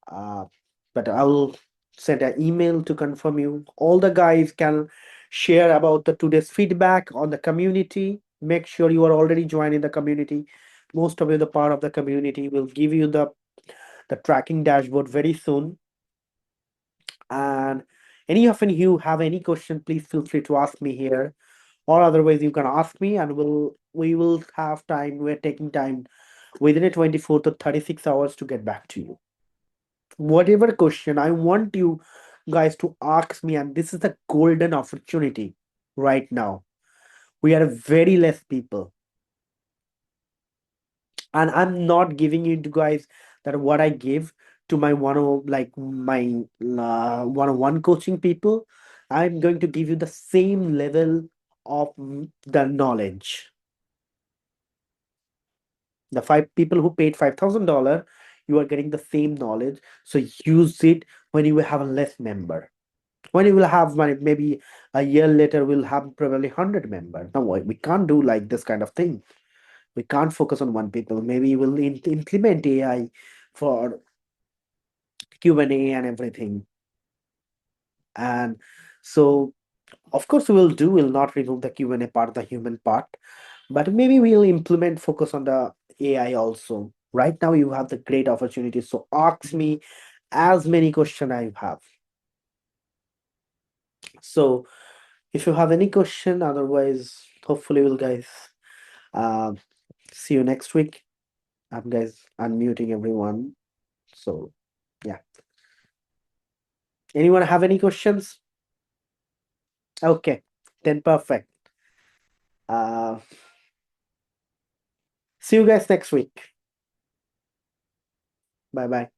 Uh, but I will send an email to confirm you. All the guys can share about the today's feedback on the community. Make sure you are already joined in the community. Most of you, the part of the community, will give you the tracking dashboard very soon. And any of you have any question, please feel free to ask me here. Or otherwise, you can ask me, and we will have time. We're taking time within a 24 to 36 hours to get back to you. Whatever question I want you guys to ask me, and this is the golden opportunity right now. We are very less people, and I'm not giving you guys that what I give to my one-on-one coaching people. I'm going to give you the same level of the knowledge. The five people who paid $5,000, you are getting the same knowledge. So use it when you will have a less member. When you will have maybe a year later, we'll have probably 100 members. No, we can't do like this kind of thing. We can't focus on one people. Maybe we'll implement AI for Q&A and everything. And so, of course, we'll not remove the Q&A part, the human part, but maybe we'll implement focus on the AI also. Right now, you have the great opportunity. So ask me as many questions I have. So if you have any question, otherwise, hopefully we'll guys uh, see you next week. I'm guys unmuting everyone. So yeah. Anyone have any questions? Okay, then perfect. Uh, see you guys next week. Bye bye.